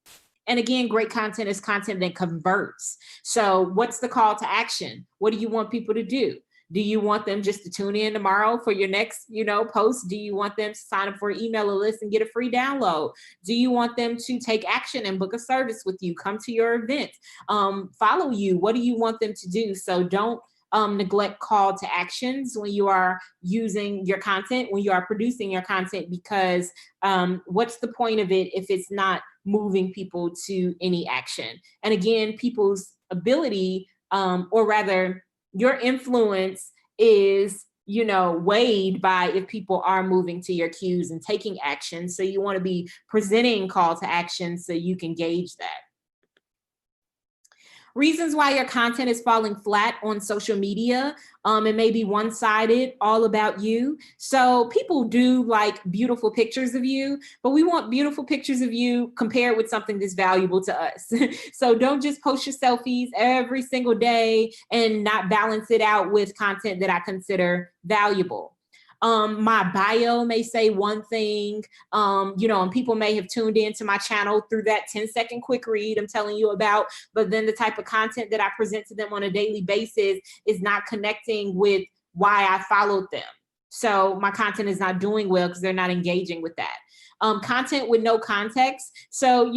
And again, great content is content that converts. So what's the call to action? What do you want people to do? Do you want them just to tune in tomorrow for your next, post? Do you want them to sign up for an email list and get a free download? Do you want them to take action and book a service with you, come to your event, follow you? What do you want them to do? So don't neglect call to actions when you are using your content, when you are producing your content, because what's the point of it if it's not moving people to any action. And again, people's ability, or rather your influence is, weighed by if people are moving to your cues and taking action. So you want to be presenting call to action so you can gauge that. Reasons why your content is falling flat on social media. It may be one-sided, all about you. So people do like beautiful pictures of you, but we want beautiful pictures of you compared with something that's valuable to us. So don't just post your selfies every single day and not balance it out with content that I consider valuable. My bio may say one thing, and people may have tuned into my channel through that 10-second quick read I'm telling you about, but then the type of content that I present to them on a daily basis is not connecting with why I followed them. So my content is not doing well because they're not engaging with that. Content with no context. So,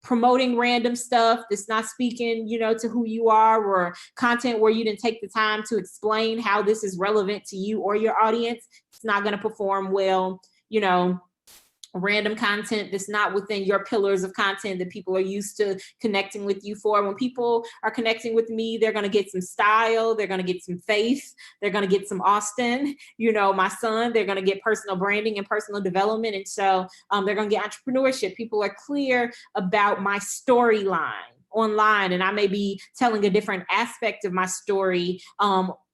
promoting random stuff that's not speaking, to who you are, or content where you didn't take the time to explain how this is relevant to you or your audience, it's not going to perform well. Random content that's not within your pillars of content that people are used to connecting with you for. When people are connecting with me, they're going to get some style, they're going to get some faith, they're going to get some Austin, my son, they're going to get personal branding and personal development. And so they're going to get entrepreneurship. People are clear about my storyline online, and I may be telling a different aspect of my story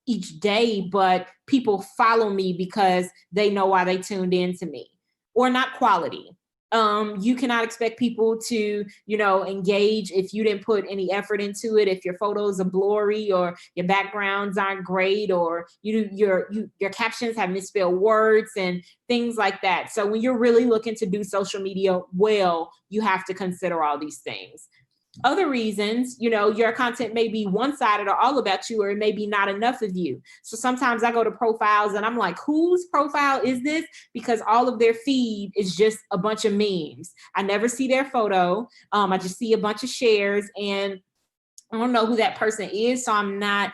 each day, but people follow me because they know why they tuned in to me. Or not quality. You cannot expect people to, engage if you didn't put any effort into it, if your photos are blurry or your backgrounds aren't great, or your captions have misspelled words and things like that. So when you're really looking to do social media well, you have to consider all these things. Other reasons, your content may be one-sided or all about you, or it may be not enough of you. So sometimes I go to profiles and I'm like, whose profile is this? Because all of their feed is just a bunch of memes. I never see their photo. I just see a bunch of shares, and I don't know who that person is. So I'm not,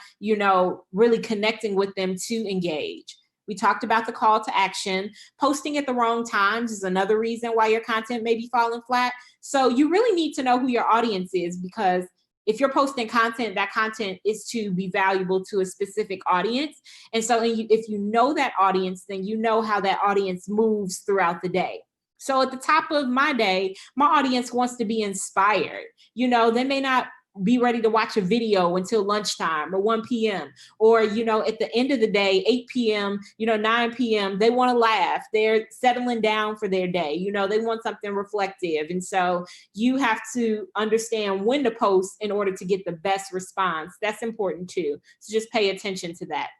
really connecting with them to engage. We talked about the call to action. Posting at the wrong times is another reason why your content may be falling flat. So you really need to know who your audience is, because if you're posting content, that content is to be valuable to a specific audience. And so if you know that audience, then you know how that audience moves throughout the day. So at the top of my day, my audience wants to be inspired. They may not be ready to watch a video until lunchtime or 1 p.m. Or, at the end of the day, 8 p.m., 9 p.m., they want to laugh. They're settling down for their day. They want something reflective. And so you have to understand when to post in order to get the best response. That's important too. So just pay attention to that.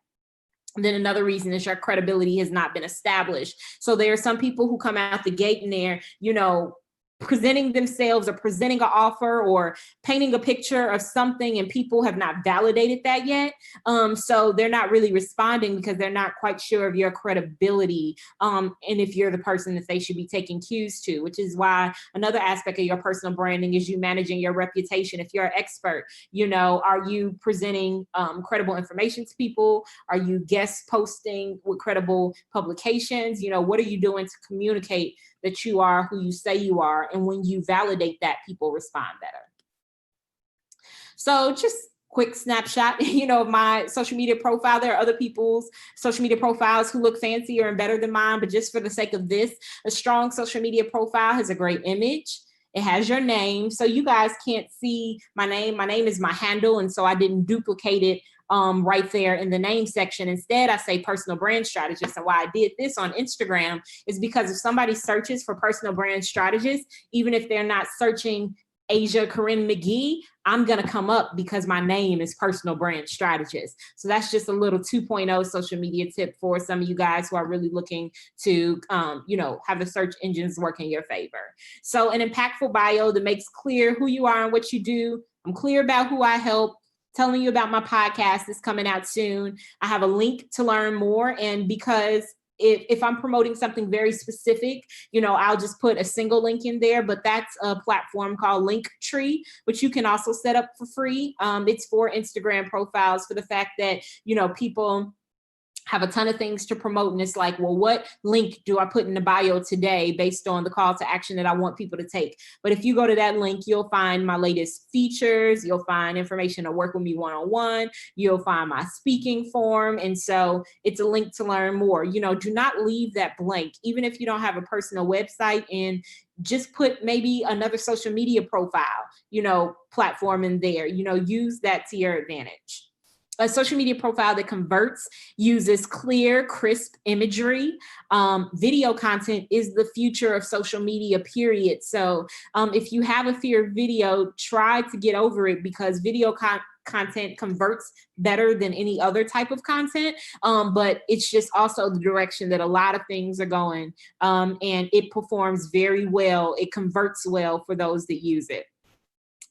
And then another reason is your credibility has not been established. So there are some people who come out the gate and they're, presenting themselves or presenting an offer or painting a picture of something, and people have not validated that yet. So they're not really responding because they're not quite sure of your credibility, and if you're the person that they should be taking cues to, which is why another aspect of your personal branding is you managing your reputation. If you're an expert, are you presenting credible information to people? Are you guest posting with credible publications? What are you doing to communicate that you are who you say you are? And when you validate that, people respond better. So just quick snapshot, of my social media profile. There are other people's social media profiles who look fancier and better than mine, but just for the sake of this, a strong social media profile has a great image. It has your name. So you guys can't see my name. My name is my handle. And so I didn't duplicate it right there in the name section. Instead, I say personal brand strategist. And why I did this on Instagram is because if somebody searches for personal brand strategist, even if they're not searching Asia Corinne McGee, I'm going to come up because my name is personal brand strategist. So that's just a little 2.0 social media tip for some of you guys who are really looking to, have the search engines work in your favor. So an impactful bio that makes clear who you are and what you do. I'm clear about who I help. Telling you about my podcast that's coming out soon. I have a link to learn more. And because if I'm promoting something very specific, I'll just put a single link in there, but that's a platform called Linktree, which you can also set up for free. It's for Instagram profiles, for the fact that, people have a ton of things to promote, and it's like, well, what link do I put in the bio today based on the call to action that I want people to take? But if you go to that link, you'll find my latest features, you'll find information to work with me one-on-one, you'll find my speaking form, and so it's a link to learn more. You know, do not leave that blank, even if you don't have a personal website, and just put maybe another social media profile, you know, platform in there. You know, use that to your advantage. A social media profile that converts uses clear, crisp imagery. Video content is the future of social media, period. So if you have a fear of video, try to get over it, because video content converts better than any other type of content. But it's just also the direction that a lot of things are going. And it performs very well. It converts well for those that use it.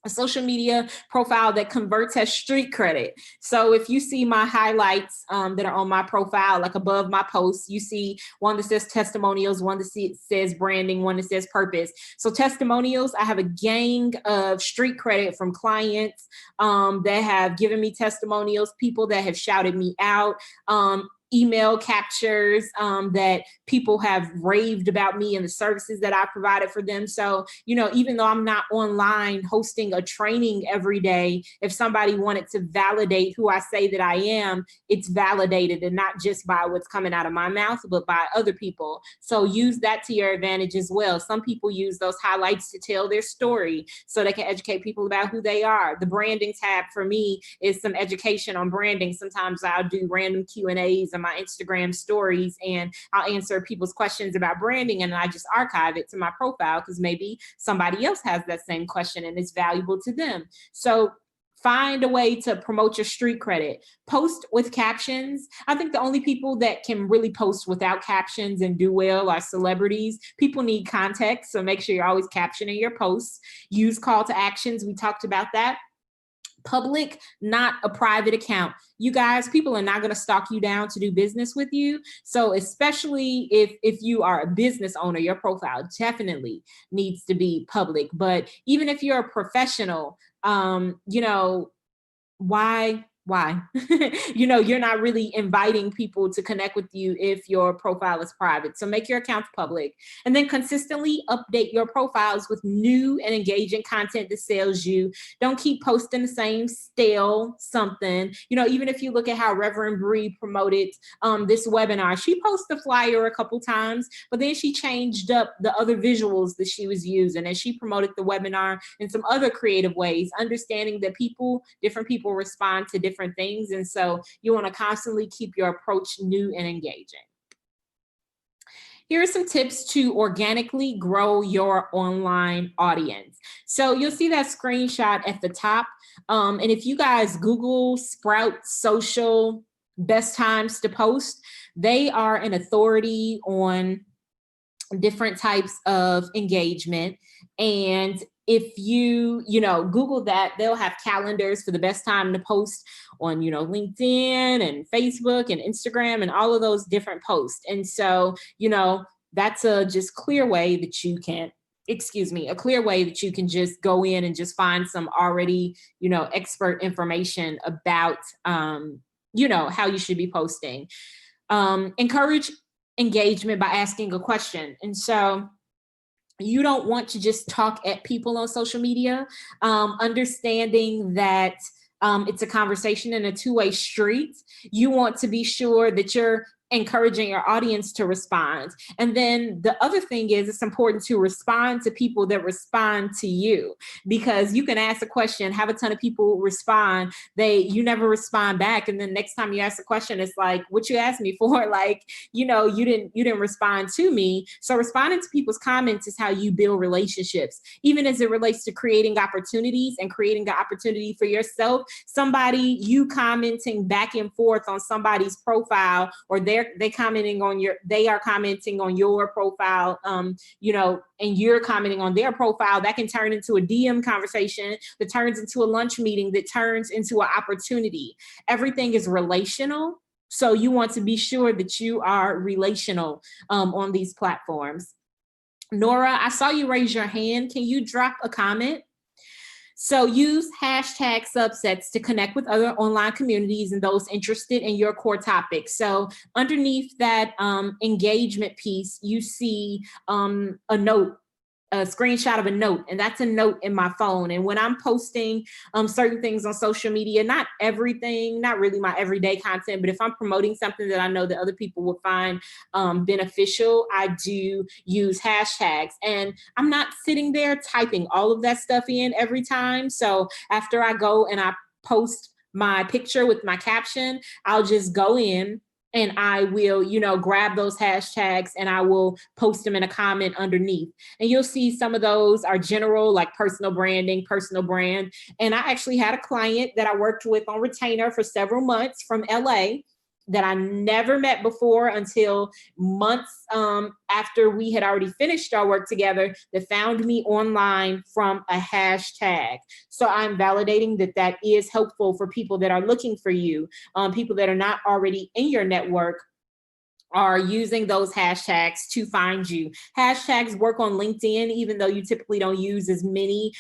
A social media profile that converts has street credit. So if you see my highlights that are on my profile, like above my posts, you see one that says testimonials, one that says branding, one that says purpose. So testimonials, I have a gang of street credit from clients that have given me testimonials, people that have shouted me out, email captures that people have raved about me and the services that I provided for them. So, you know, even though I'm not online hosting a training every day, if somebody wanted to validate who I say that I am, it's validated, and not just by what's coming out of my mouth, but by other people. So use that to your advantage as well. Some people use those highlights to tell their story so they can educate people about who they are. The branding tab for me is some education on branding. Sometimes I'll do random Q&As on my Instagram stories, and I'll answer people's questions about branding, and I just archive it to my profile because maybe somebody else has that same question and it's valuable to them. So find a way to promote your street credit. Post with captions. I think the only people that can really post without captions and do well are celebrities. People need context, so make sure you're always captioning your posts. Use call to actions. We talked about that. Public, not a private account. You guys, people are not going to stalk you down to do business with you. So especially if you are a business owner, your profile definitely needs to be public. But even if you're a professional, you know, why? You know, you're not really inviting people to connect with you if your profile is private. So make your accounts public, and then consistently update your profiles with new and engaging content that sells you. Don't keep posting the same stale something. You know, even if you look at how Reverend Bree promoted this webinar, she posted the flyer a couple times, but then she changed up the other visuals that she was using, and she promoted the webinar in some other creative ways, understanding that different people respond to different things. And so you want to constantly keep your approach new and engaging. Here are some tips to organically grow your online audience. So you'll see that screenshot at the top. And if you guys Google Sprout Social best times to post, they are an authority on different types of engagement. And if you Google that, they'll have calendars for the best time to post on, LinkedIn and Facebook and Instagram and all of those different posts. And so, that's a clear way that you can just go in and just find some already, expert information about, how you should be posting. Encourage engagement by asking a question. And so you don't want to just talk at people on social media, understanding that it's a conversation and a two-way street. You want to be sure that you're encouraging your audience to respond. And then the other thing is, it's important to respond to people that respond to you, because you can ask a question, have a ton of people respond, you never respond back, and then next time you ask a question, it's like, what you asked me for? Like, you didn't respond to me. So responding to people's comments is how you build relationships, even as it relates to creating opportunities and creating the opportunity for yourself. You commenting back and forth on somebody's profile, or they are commenting on your profile, and you're commenting on their profile, that can turn into a DM conversation that turns into a lunch meeting that turns into an opportunity. Everything is relational. So you want to be sure that you are relational on these platforms. Nora, I saw you raise your hand. Can you drop a comment? So use hashtag subsets to connect with other online communities and those interested in your core topic. So underneath that engagement piece, you see a note, a screenshot of a note, and that's a note in my phone. And when I'm posting certain things on social media, not everything, not really my everyday content, but if I'm promoting something that I know that other people will find beneficial, I do use hashtags. And I'm not sitting there typing all of that stuff in every time. So after I go and I post my picture with my caption, I'll just go in and I will, grab those hashtags and I will post them in a comment underneath. And you'll see some of those are general, like personal branding, personal brand. And I actually had a client that I worked with on retainer for several months from LA that I never met before until months after we had already finished our work together, that found me online from a hashtag. So I'm validating that that is helpful for people that are looking for you, people that are not already in your network are using those hashtags to find you. Hashtags work on LinkedIn, even though you typically don't use as many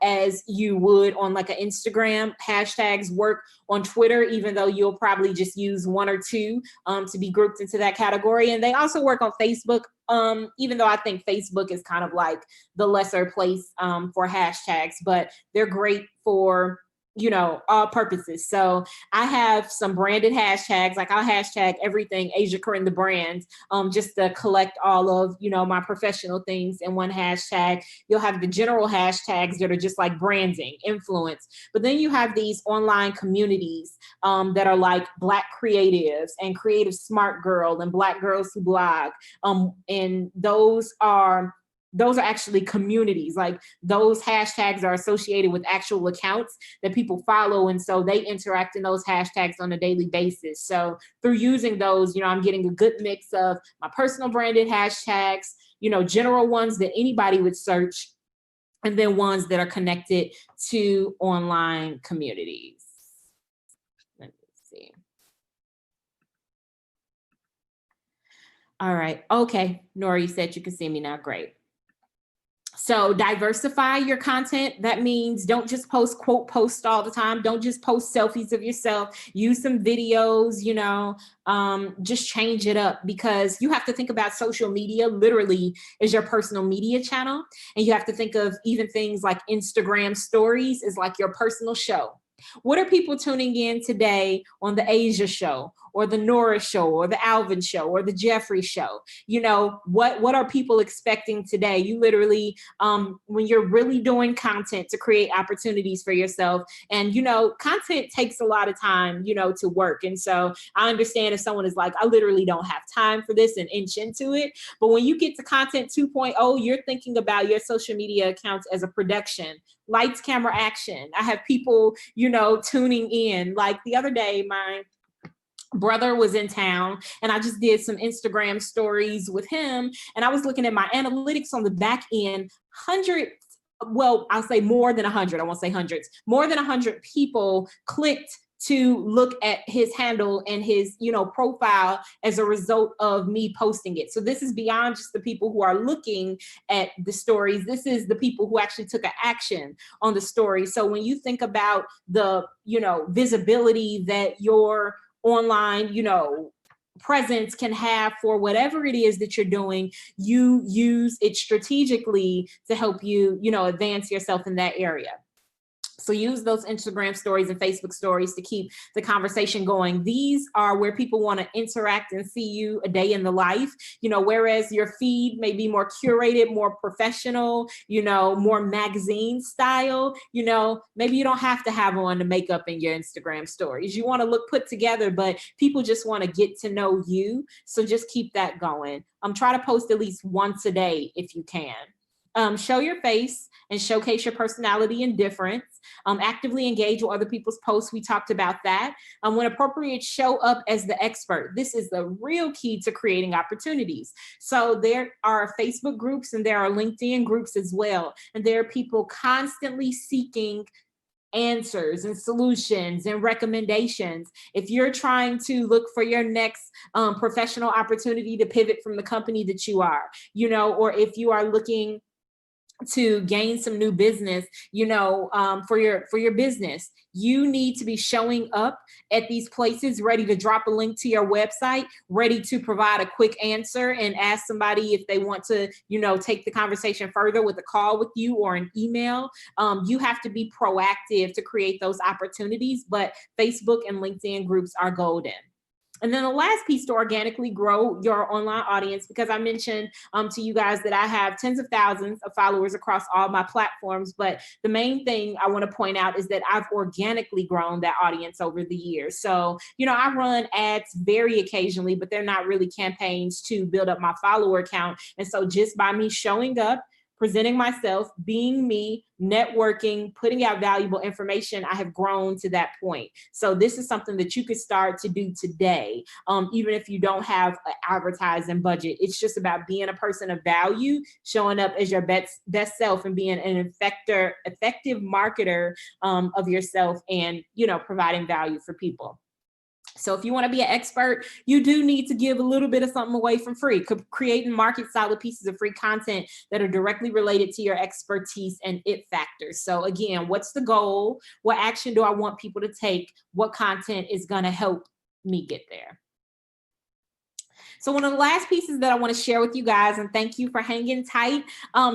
as you would on like an Instagram. Hashtags work on Twitter, even though you'll probably just use one or two to be grouped into that category. And they also work on Facebook, even though I think Facebook is kind of like the lesser place for hashtags, but they're great for all purposes. So I have some branded hashtags, like I'll hashtag everything Asia Corinne the brand, just to collect all of, my professional things in one hashtag. You'll have the general hashtags that are just like branding, influence. But then you have these online communities that are like Black creatives and Creative Smart Girl and Black Girls Who Blog. And those are actually communities. Like those hashtags are associated with actual accounts that people follow. And so they interact in those hashtags on a daily basis. So through using those, I'm getting a good mix of my personal branded hashtags, general ones that anybody would search, and then ones that are connected to online communities. Let me see. All right. Okay. Nora, you said you can see me now. Great. So diversify your content. That means don't just quote post all the time. Don't just post selfies of yourself. Use some videos, just change it up, because you have to think about social media literally as your personal media channel. And you have to think of even things like Instagram stories is like your personal show. What are people tuning in today on the Asia show or the Nora show or the Alvin show or the Jeffrey show? What are people expecting today? You literally, when you're really doing content to create opportunities for yourself, and, content takes a lot of time, to work. And so I understand if someone is like, I literally don't have time for this, and inch into it. But when you get to content 2.0, you're thinking about your social media accounts as a production. Lights, camera, action. I have people, tuning in. Like the other day, my brother was in town and I just did some Instagram stories with him. And I was looking at my analytics on the back end, hundreds, well, I'll say more than 100. I won't say hundreds. More than 100 people clicked to look at his handle and his, profile as a result of me posting it. So this is beyond just the people who are looking at the stories. This is the people who actually took an action on the story. So when you think about the, visibility that your online, presence can have for whatever it is that you're doing, you use it strategically to help you, advance yourself in that area. So use those Instagram stories and Facebook stories to keep the conversation going. These are where people want to interact and see you a day in the life, whereas your feed may be more curated, more professional, more magazine style, maybe you don't have to have on the makeup in your Instagram stories. You want to look put together, but people just want to get to know you. So just keep that going. Try to post at least once a day if you can. Show your face and showcase your personality and difference. Actively engage with other people's posts. We talked about that. When appropriate, show up as the expert. This is the real key to creating opportunities. So there are Facebook groups and there are LinkedIn groups as well. And there are people constantly seeking answers and solutions and recommendations. If you're trying to look for your next professional opportunity to pivot from the company that you are, or if you are looking to gain some new business, for your business, you need to be showing up at these places ready to drop a link to your website, ready to provide a quick answer and ask somebody if they want to, take the conversation further with a call with you or an email. You have to be proactive to create those opportunities, but Facebook and LinkedIn groups are golden. And then the last piece to organically grow your online audience, because I mentioned to you guys that I have tens of thousands of followers across all my platforms. But the main thing I want to point out is that I've organically grown that audience over the years. So, I run ads very occasionally, but they're not really campaigns to build up my follower count. And so just by me showing up, presenting myself, being me, networking, putting out valuable information, I have grown to that point. So this is something that you could start to do today, even if you don't have an advertising budget. It's just about being a person of value, showing up as your best self, and being an effective marketer of yourself, and providing value for people. So if you want to be an expert, you do need to give a little bit of something away for free. Create and market solid pieces of free content that are directly related to your expertise and it factors. So again, what's the goal? What action do I want people to take? What content is going to help me get there? So one of the last pieces that I want to share with you guys, and thank you for hanging tight,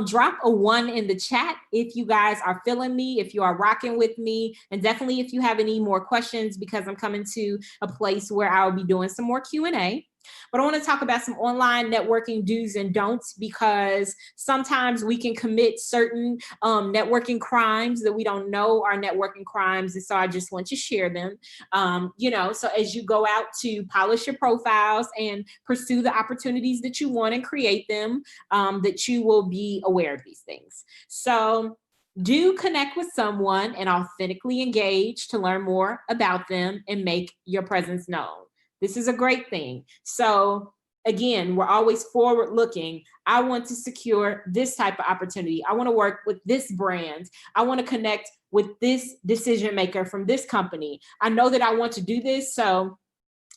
drop a 1 in the chat if you guys are feeling me, if you are rocking with me, and definitely if you have any more questions, because I'm coming to a place where I'll be doing some more Q&A. But I want to talk about some online networking do's and don'ts, because sometimes we can commit certain networking crimes that we don't know are networking crimes. And so I just want to share them. So as you go out to polish your profiles and pursue the opportunities that you want and create them, that you will be aware of these things. So do connect with someone and authentically engage to learn more about them and make your presence known. This is a great thing. So again, we're always forward looking. I want to secure this type of opportunity. I want to work with this brand. I want to connect with this decision maker from this company. I know that I want to do this, so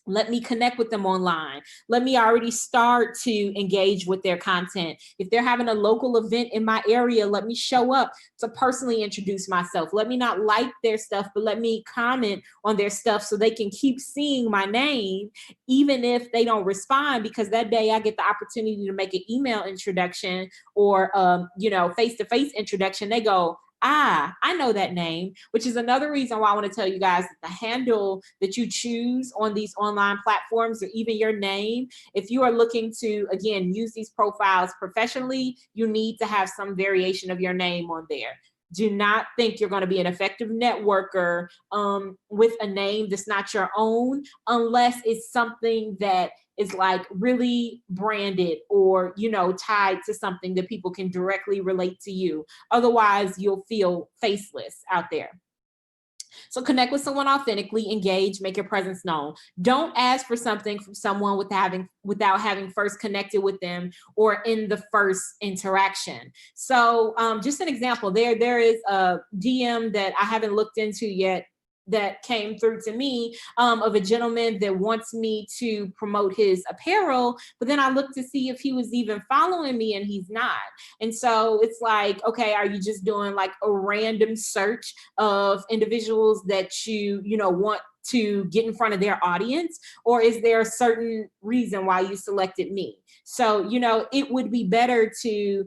let me connect with them online. Let me already start to engage with their content. If they're having a local event in my area, let me show up to personally introduce myself. Let me not like their stuff, but let me comment on their stuff so they can keep seeing my name, even if they don't respond, because that day I get the opportunity to make an email introduction or, face-to-face introduction. They go, I know that name, which is another reason why I want to tell you guys that the handle that you choose on these online platforms, or even your name, if you are looking to, again, use these profiles professionally, you need to have some variation of your name on there. Do not think you're going to be an effective networker with a name that's not your own, unless it's something that is like really branded or, tied to something that people can directly relate to you. Otherwise, you'll feel faceless out there. So connect with someone authentically, engage, make your presence known. Don't ask for something from someone without having first connected with them or in the first interaction. So just an example, there is a DM that I haven't looked into yet that came through to me of a gentleman that wants me to promote his apparel, but then I looked to see if he was even following me, and he's not. And so it's like, okay, are you just doing like a random search of individuals that you want to get in front of their audience, or is there a certain reason why you selected me? So, it would be better to,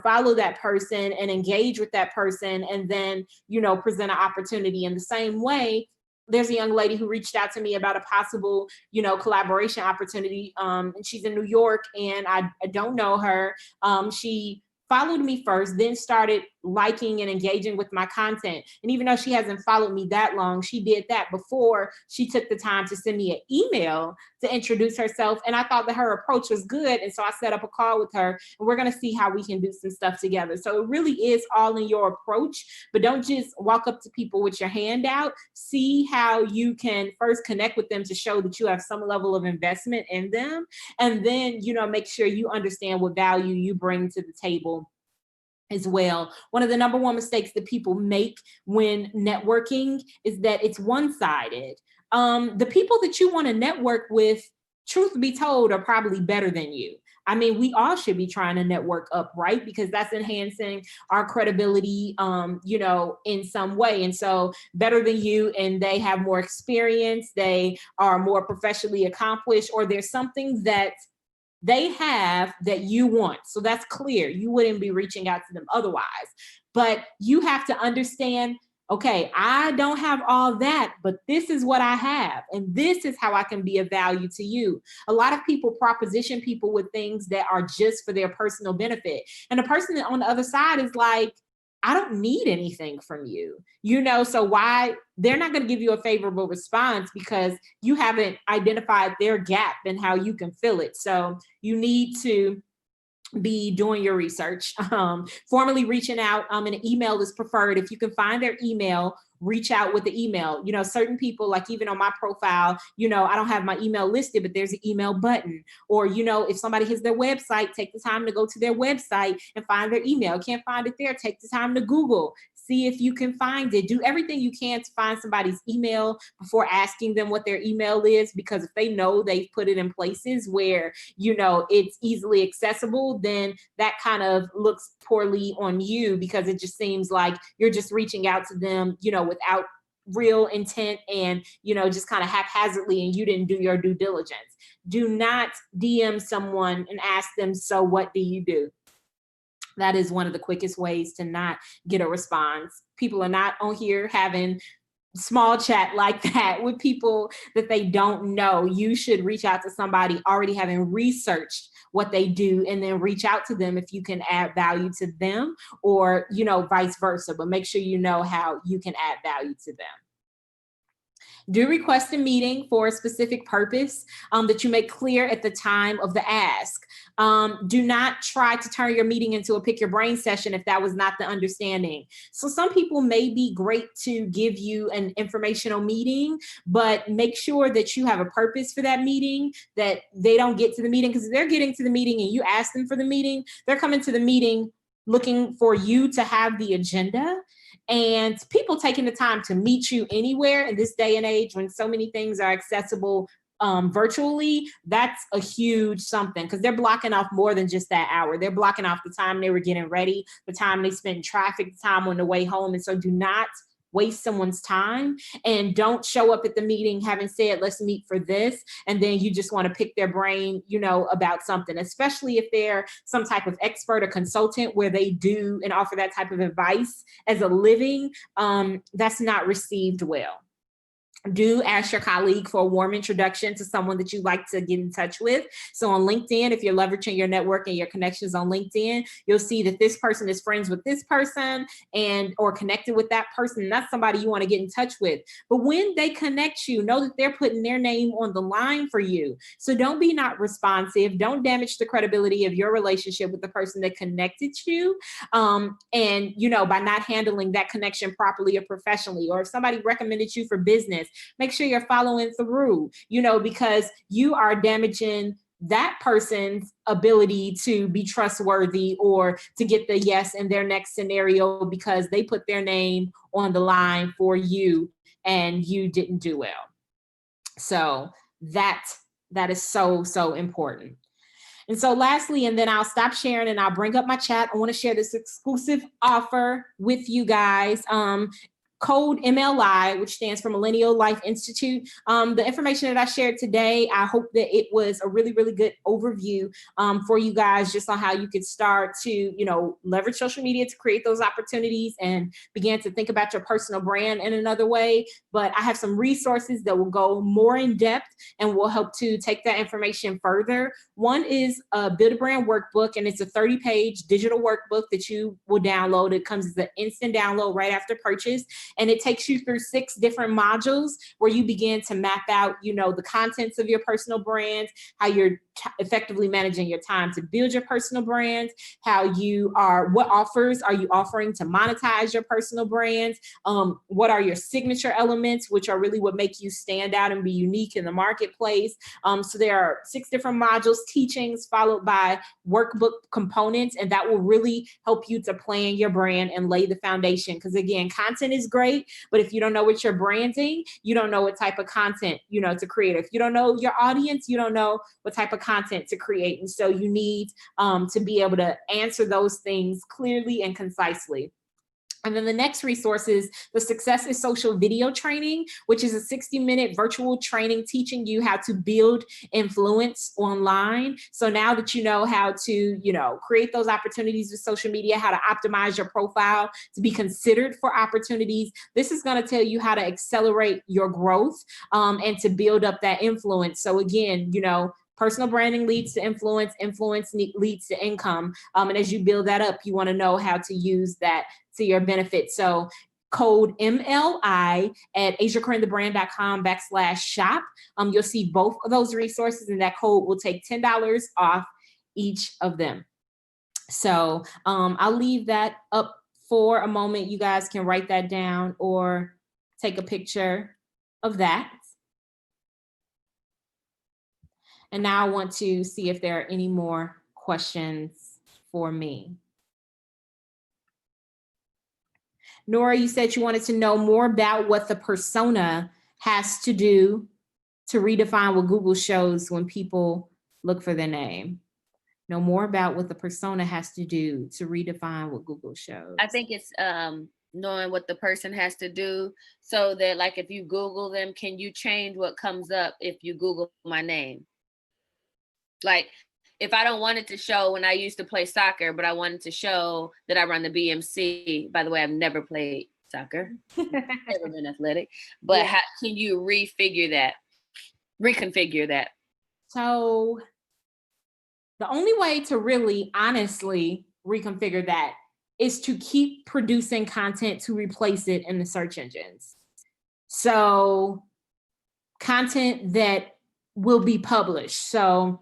follow that person and engage with that person, and then, present an opportunity. In the same way, there's a young lady who reached out to me about a possible, collaboration opportunity. And she's in New York, and I don't know her. She followed me first, then started liking and engaging with my content. And even though she hasn't followed me that long, she did that before she took the time to send me an email to introduce herself. And I thought that her approach was good. And so I set up a call with her, and we're going to see how we can do some stuff together. So it really is all in your approach, but don't just walk up to people with your hand out. See how you can first connect with them to show that you have some level of investment in them. And then, make sure you understand what value you bring to the table as well. One of the number one mistakes that people make when networking is that it's one-sided. The people that you want to network with, truth be told, are probably better than you. I mean, we all should be trying to network up, right? Because that's enhancing our credibility, you know, in some way. And so better than you, and they have more experience, they are more professionally accomplished, or there's something that they have that you want. So that's clear. You wouldn't be reaching out to them otherwise. But you have to understand, okay, I don't have all that, but this is what I have. And this is how I can be of value to you. A lot of people proposition people with things that are just for their personal benefit. And the person on the other side is like, I don't need anything from you, you know, so why they're not going to give you a favorable response because you haven't identified their gap and how you can fill it. So you need to be doing your research, formally reaching out, and an email is preferred. If you can find their email, reach out with the email. You know, certain people, like even on my profile, you know, I don't have my email listed, but there's an email button. Or, you know, if somebody hits their website, take the time to go to their website and find their email. Can't find it there, take the time to Google. See if you can find it. Do everything you can to find somebody's email before asking them what their email is, because if they know they've put it in places where, you know, it's easily accessible, then that kind of looks poorly on you, because it just seems like you're just reaching out to them, you know, without real intent and, you know, just kind of haphazardly, and you didn't do your due diligence. Do not DM someone and ask them, so what do you do? That is one of the quickest ways to not get a response. People are not on here having small chat like that with people that they don't know. You should reach out to somebody already having researched what they do, and then reach out to them if you can add value to them, or, you know, vice versa. But make sure you know how you can add value to them. Do request a meeting for a specific purpose that you make clear at the time of the ask. Do not try to turn your meeting into a pick your brain session if that was not the understanding. So some people may be great to give you an informational meeting, but make sure that you have a purpose for that meeting, that they don't get to the meeting, because if they're getting to the meeting and you ask them for the meeting, they're coming to the meeting looking for you to have the agenda. And people taking the time to meet you anywhere in this day and age, when so many things are accessible virtually, that's a huge something, because they're blocking off more than just that hour. They're blocking off the time they were getting ready, the time they spent in traffic, the time on the way home. And so do not waste someone's time, and don't show up at the meeting having said, let's meet for this, and then you just want to pick their brain, you know, about something, especially if they're some type of expert or consultant where they do and offer that type of advice as a living. That's not received well. Do ask your colleague for a warm introduction to someone that you'd like to get in touch with. So on LinkedIn, if you're leveraging your network and your connections on LinkedIn, you'll see that this person is friends with this person and or connected with that person. That's somebody you want to get in touch with. But when they connect you, know that they're putting their name on the line for you. So don't be not responsive. Don't damage the credibility of your relationship with the person that connected you. And, you know, by not handling that connection properly or professionally, or if somebody recommended you for business, make sure you're following through, you know, because you are damaging that person's ability to be trustworthy or to get the yes in their next scenario, because they put their name on the line for you and you didn't do well. So that is so, so important. And so lastly, and then I'll stop sharing and I'll bring up my chat. I want to share this exclusive offer with you guys. Code MLI, which stands for Millennial Life Institute. The information that I shared today, I hope that it was a really, really good overview for you guys, just on how you could start to, you know, leverage social media to create those opportunities and begin to think about your personal brand in another way. But I have some resources that will go more in depth and will help to take that information further. One is a Build a Brand workbook, and it's a 30-page digital workbook that you will download. It comes as an instant download right after purchase. And it takes you through 6 different modules where you begin to map out, you know, the contents of your personal brand, how you're effectively managing your time to build your personal brand, what offers are you offering to monetize your personal brand, what are your signature elements, which are really what make you stand out and be unique in the marketplace. So there are 6 different modules, teachings, followed by workbook components, and that will really help you to plan your brand and lay the foundation. Because again, content is great, great. But if you don't know what you're branding, you don't know what type of content, to create. If you don't know your audience, you don't know what type of content to create. And so you need to be able to answer those things clearly and concisely. And then the next resource is the Success is Social video training, which is a 60-minute virtual training teaching you how to build influence online. So now that you know how to, create those opportunities with social media, how to optimize your profile to be considered for opportunities, this is going to tell you how to accelerate your growth and to build up that influence. So again, personal branding leads to influence, influence leads to income. And as you build that up, you want to know how to use that to your benefit. So code MLI at asiacorinnethebrand.com/shop. You'll see both of those resources, and that code will take $10 off each of them. So I'll leave that up for a moment. You guys can write that down or take a picture of that. And now I want to see if there are any more questions for me. Nora, you said you wanted to know more about what the persona has to do to redefine what Google shows when people look for their name. Know more about what the persona has to do to redefine what Google shows. I think it's knowing what the person has to do so that, like, if you Google them, can you change what comes up if you Google my name? Like, if I don't want it to show when I used to play soccer, but I wanted to show that I run the BMC. By the way, I've never played soccer, never been athletic. But Yeah. How can you reconfigure that? So the only way to really honestly reconfigure that is to keep producing content to replace it in the search engines. So content that will be published. So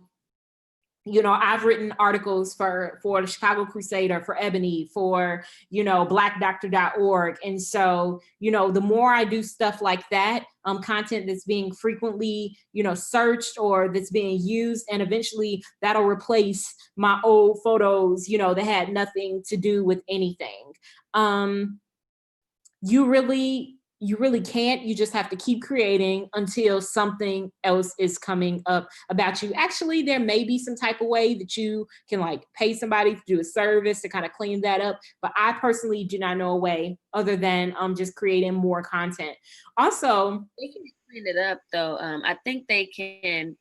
I've written articles for the Chicago Crusader, for Ebony, for, blackdoctor.org. And so, the more I do stuff like that, content that's being frequently, searched or that's being used, and eventually that'll replace my old photos, that had nothing to do with anything. You really can't. You just have to keep creating until something else is coming up about you. Actually, there may be some type of way that you can pay somebody to do a service to kind of clean that up. But I personally do not know a way other than just creating more content. Also, they can clean it up though. I think they can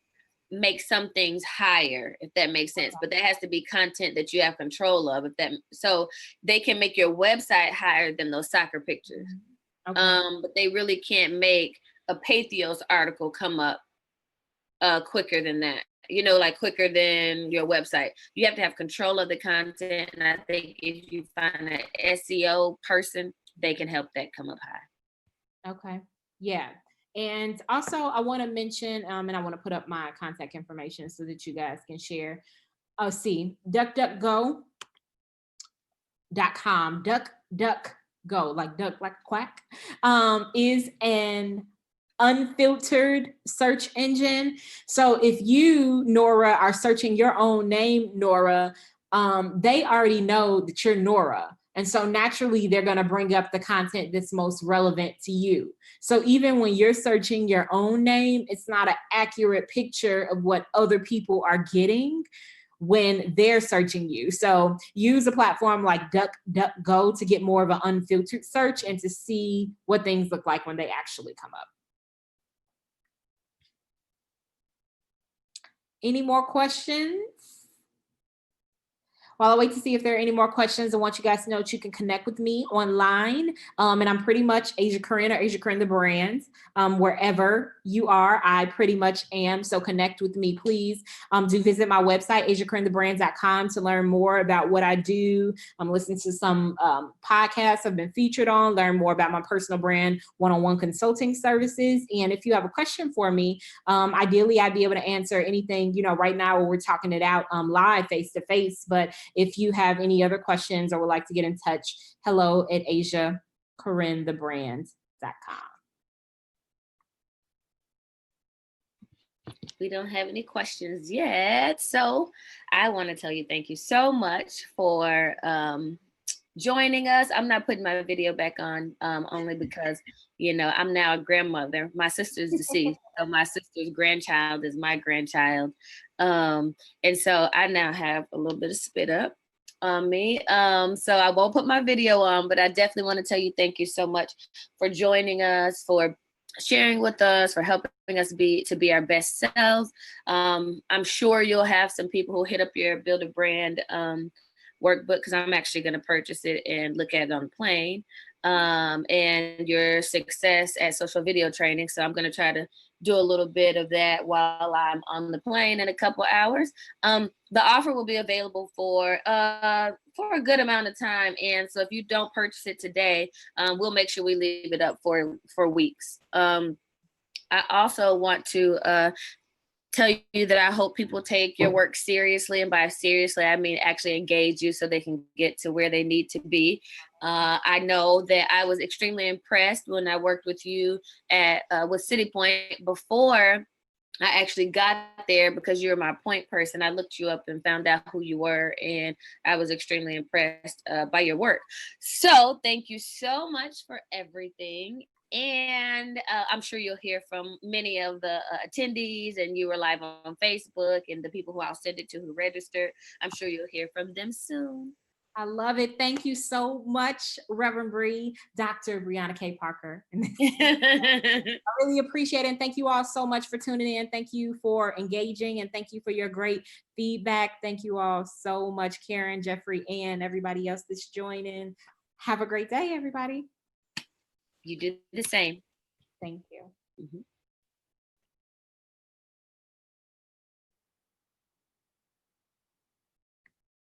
make some things higher, if that makes sense, but that has to be content that you have control of. So they can make your website higher than those soccer pictures. Okay. But they really can't make a Pathos article come up quicker than that, quicker than your website. You have to have control of the content. And I think if you find an SEO person, they can help that come up high. Okay. Yeah. And also I want to mention, and I want to put up my contact information so that you guys can share. DuckDuckGo.com, DuckDuckGo, like duck, like quack, is an unfiltered search engine. So if you, Nora, are searching your own name, Nora, they already know that you're Nora. And so naturally, they're going to bring up the content that's most relevant to you. So even when you're searching your own name, it's not an accurate picture of what other people are getting when they're searching you. So use a platform like DuckDuckGo to get more of an unfiltered search and to see what things look like when they actually come up. Any more questions? While I wait to see if there are any more questions, I want you guys to know that you can connect with me online. And I'm pretty much Asia Corinne or Asia Corinne the Brand. Wherever you are, I pretty much am. So connect with me, please. Do visit my website, asiacorinnethebrand.com, to learn more about what I do. Listen to some podcasts I've been featured on, learn more about my personal brand one-on-one consulting services. And if you have a question for me, ideally I'd be able to answer anything, right now we're talking it out live face-to-face. But if you have any other questions or would like to get in touch, hello@asiacorinnethebrand.com. We don't have any questions yet. So I want to tell you thank you so much for joining us. I'm not putting my video back on only because, you know, I'm now a grandmother. My sister's deceased, so my sister's grandchild is my grandchild. And so I now have a little bit of spit up on me. So I won't put my video on, but I definitely want to tell you thank you so much for joining us, for sharing with us, for helping us be our best selves. I'm sure you'll have some people who hit up your Build a Brand workbook, because I'm actually going to purchase it and look at it on the plane, and your success at social video training. So I'm going to try to do a little bit of that while I'm on the plane in a couple hours. The offer will be available for a good amount of time, and so if you don't purchase it today, we'll make sure we leave it up for weeks. I also want to tell you that I hope people take your work seriously, and by seriously I mean actually engage you so they can get to where they need to be. I know that I was extremely impressed when I worked with you at with City Point before I actually got there, because you were my point person. I looked you up and found out who you were, and I was extremely impressed by your work. So thank you so much for everything. And I'm sure you'll hear from many of the attendees, and you were live on Facebook, and the people who I'll send it to who registered. I'm sure you'll hear from them soon. I love it. Thank you so much, Reverend Bree, Dr. Brianna K. Parker. I really appreciate it. And thank you all so much for tuning in. Thank you for engaging, and thank you for your great feedback. Thank you all so much, Karen, Jeffrey, and everybody else that's joining. Have a great day, everybody. You do the same. Thank you. Mm-hmm.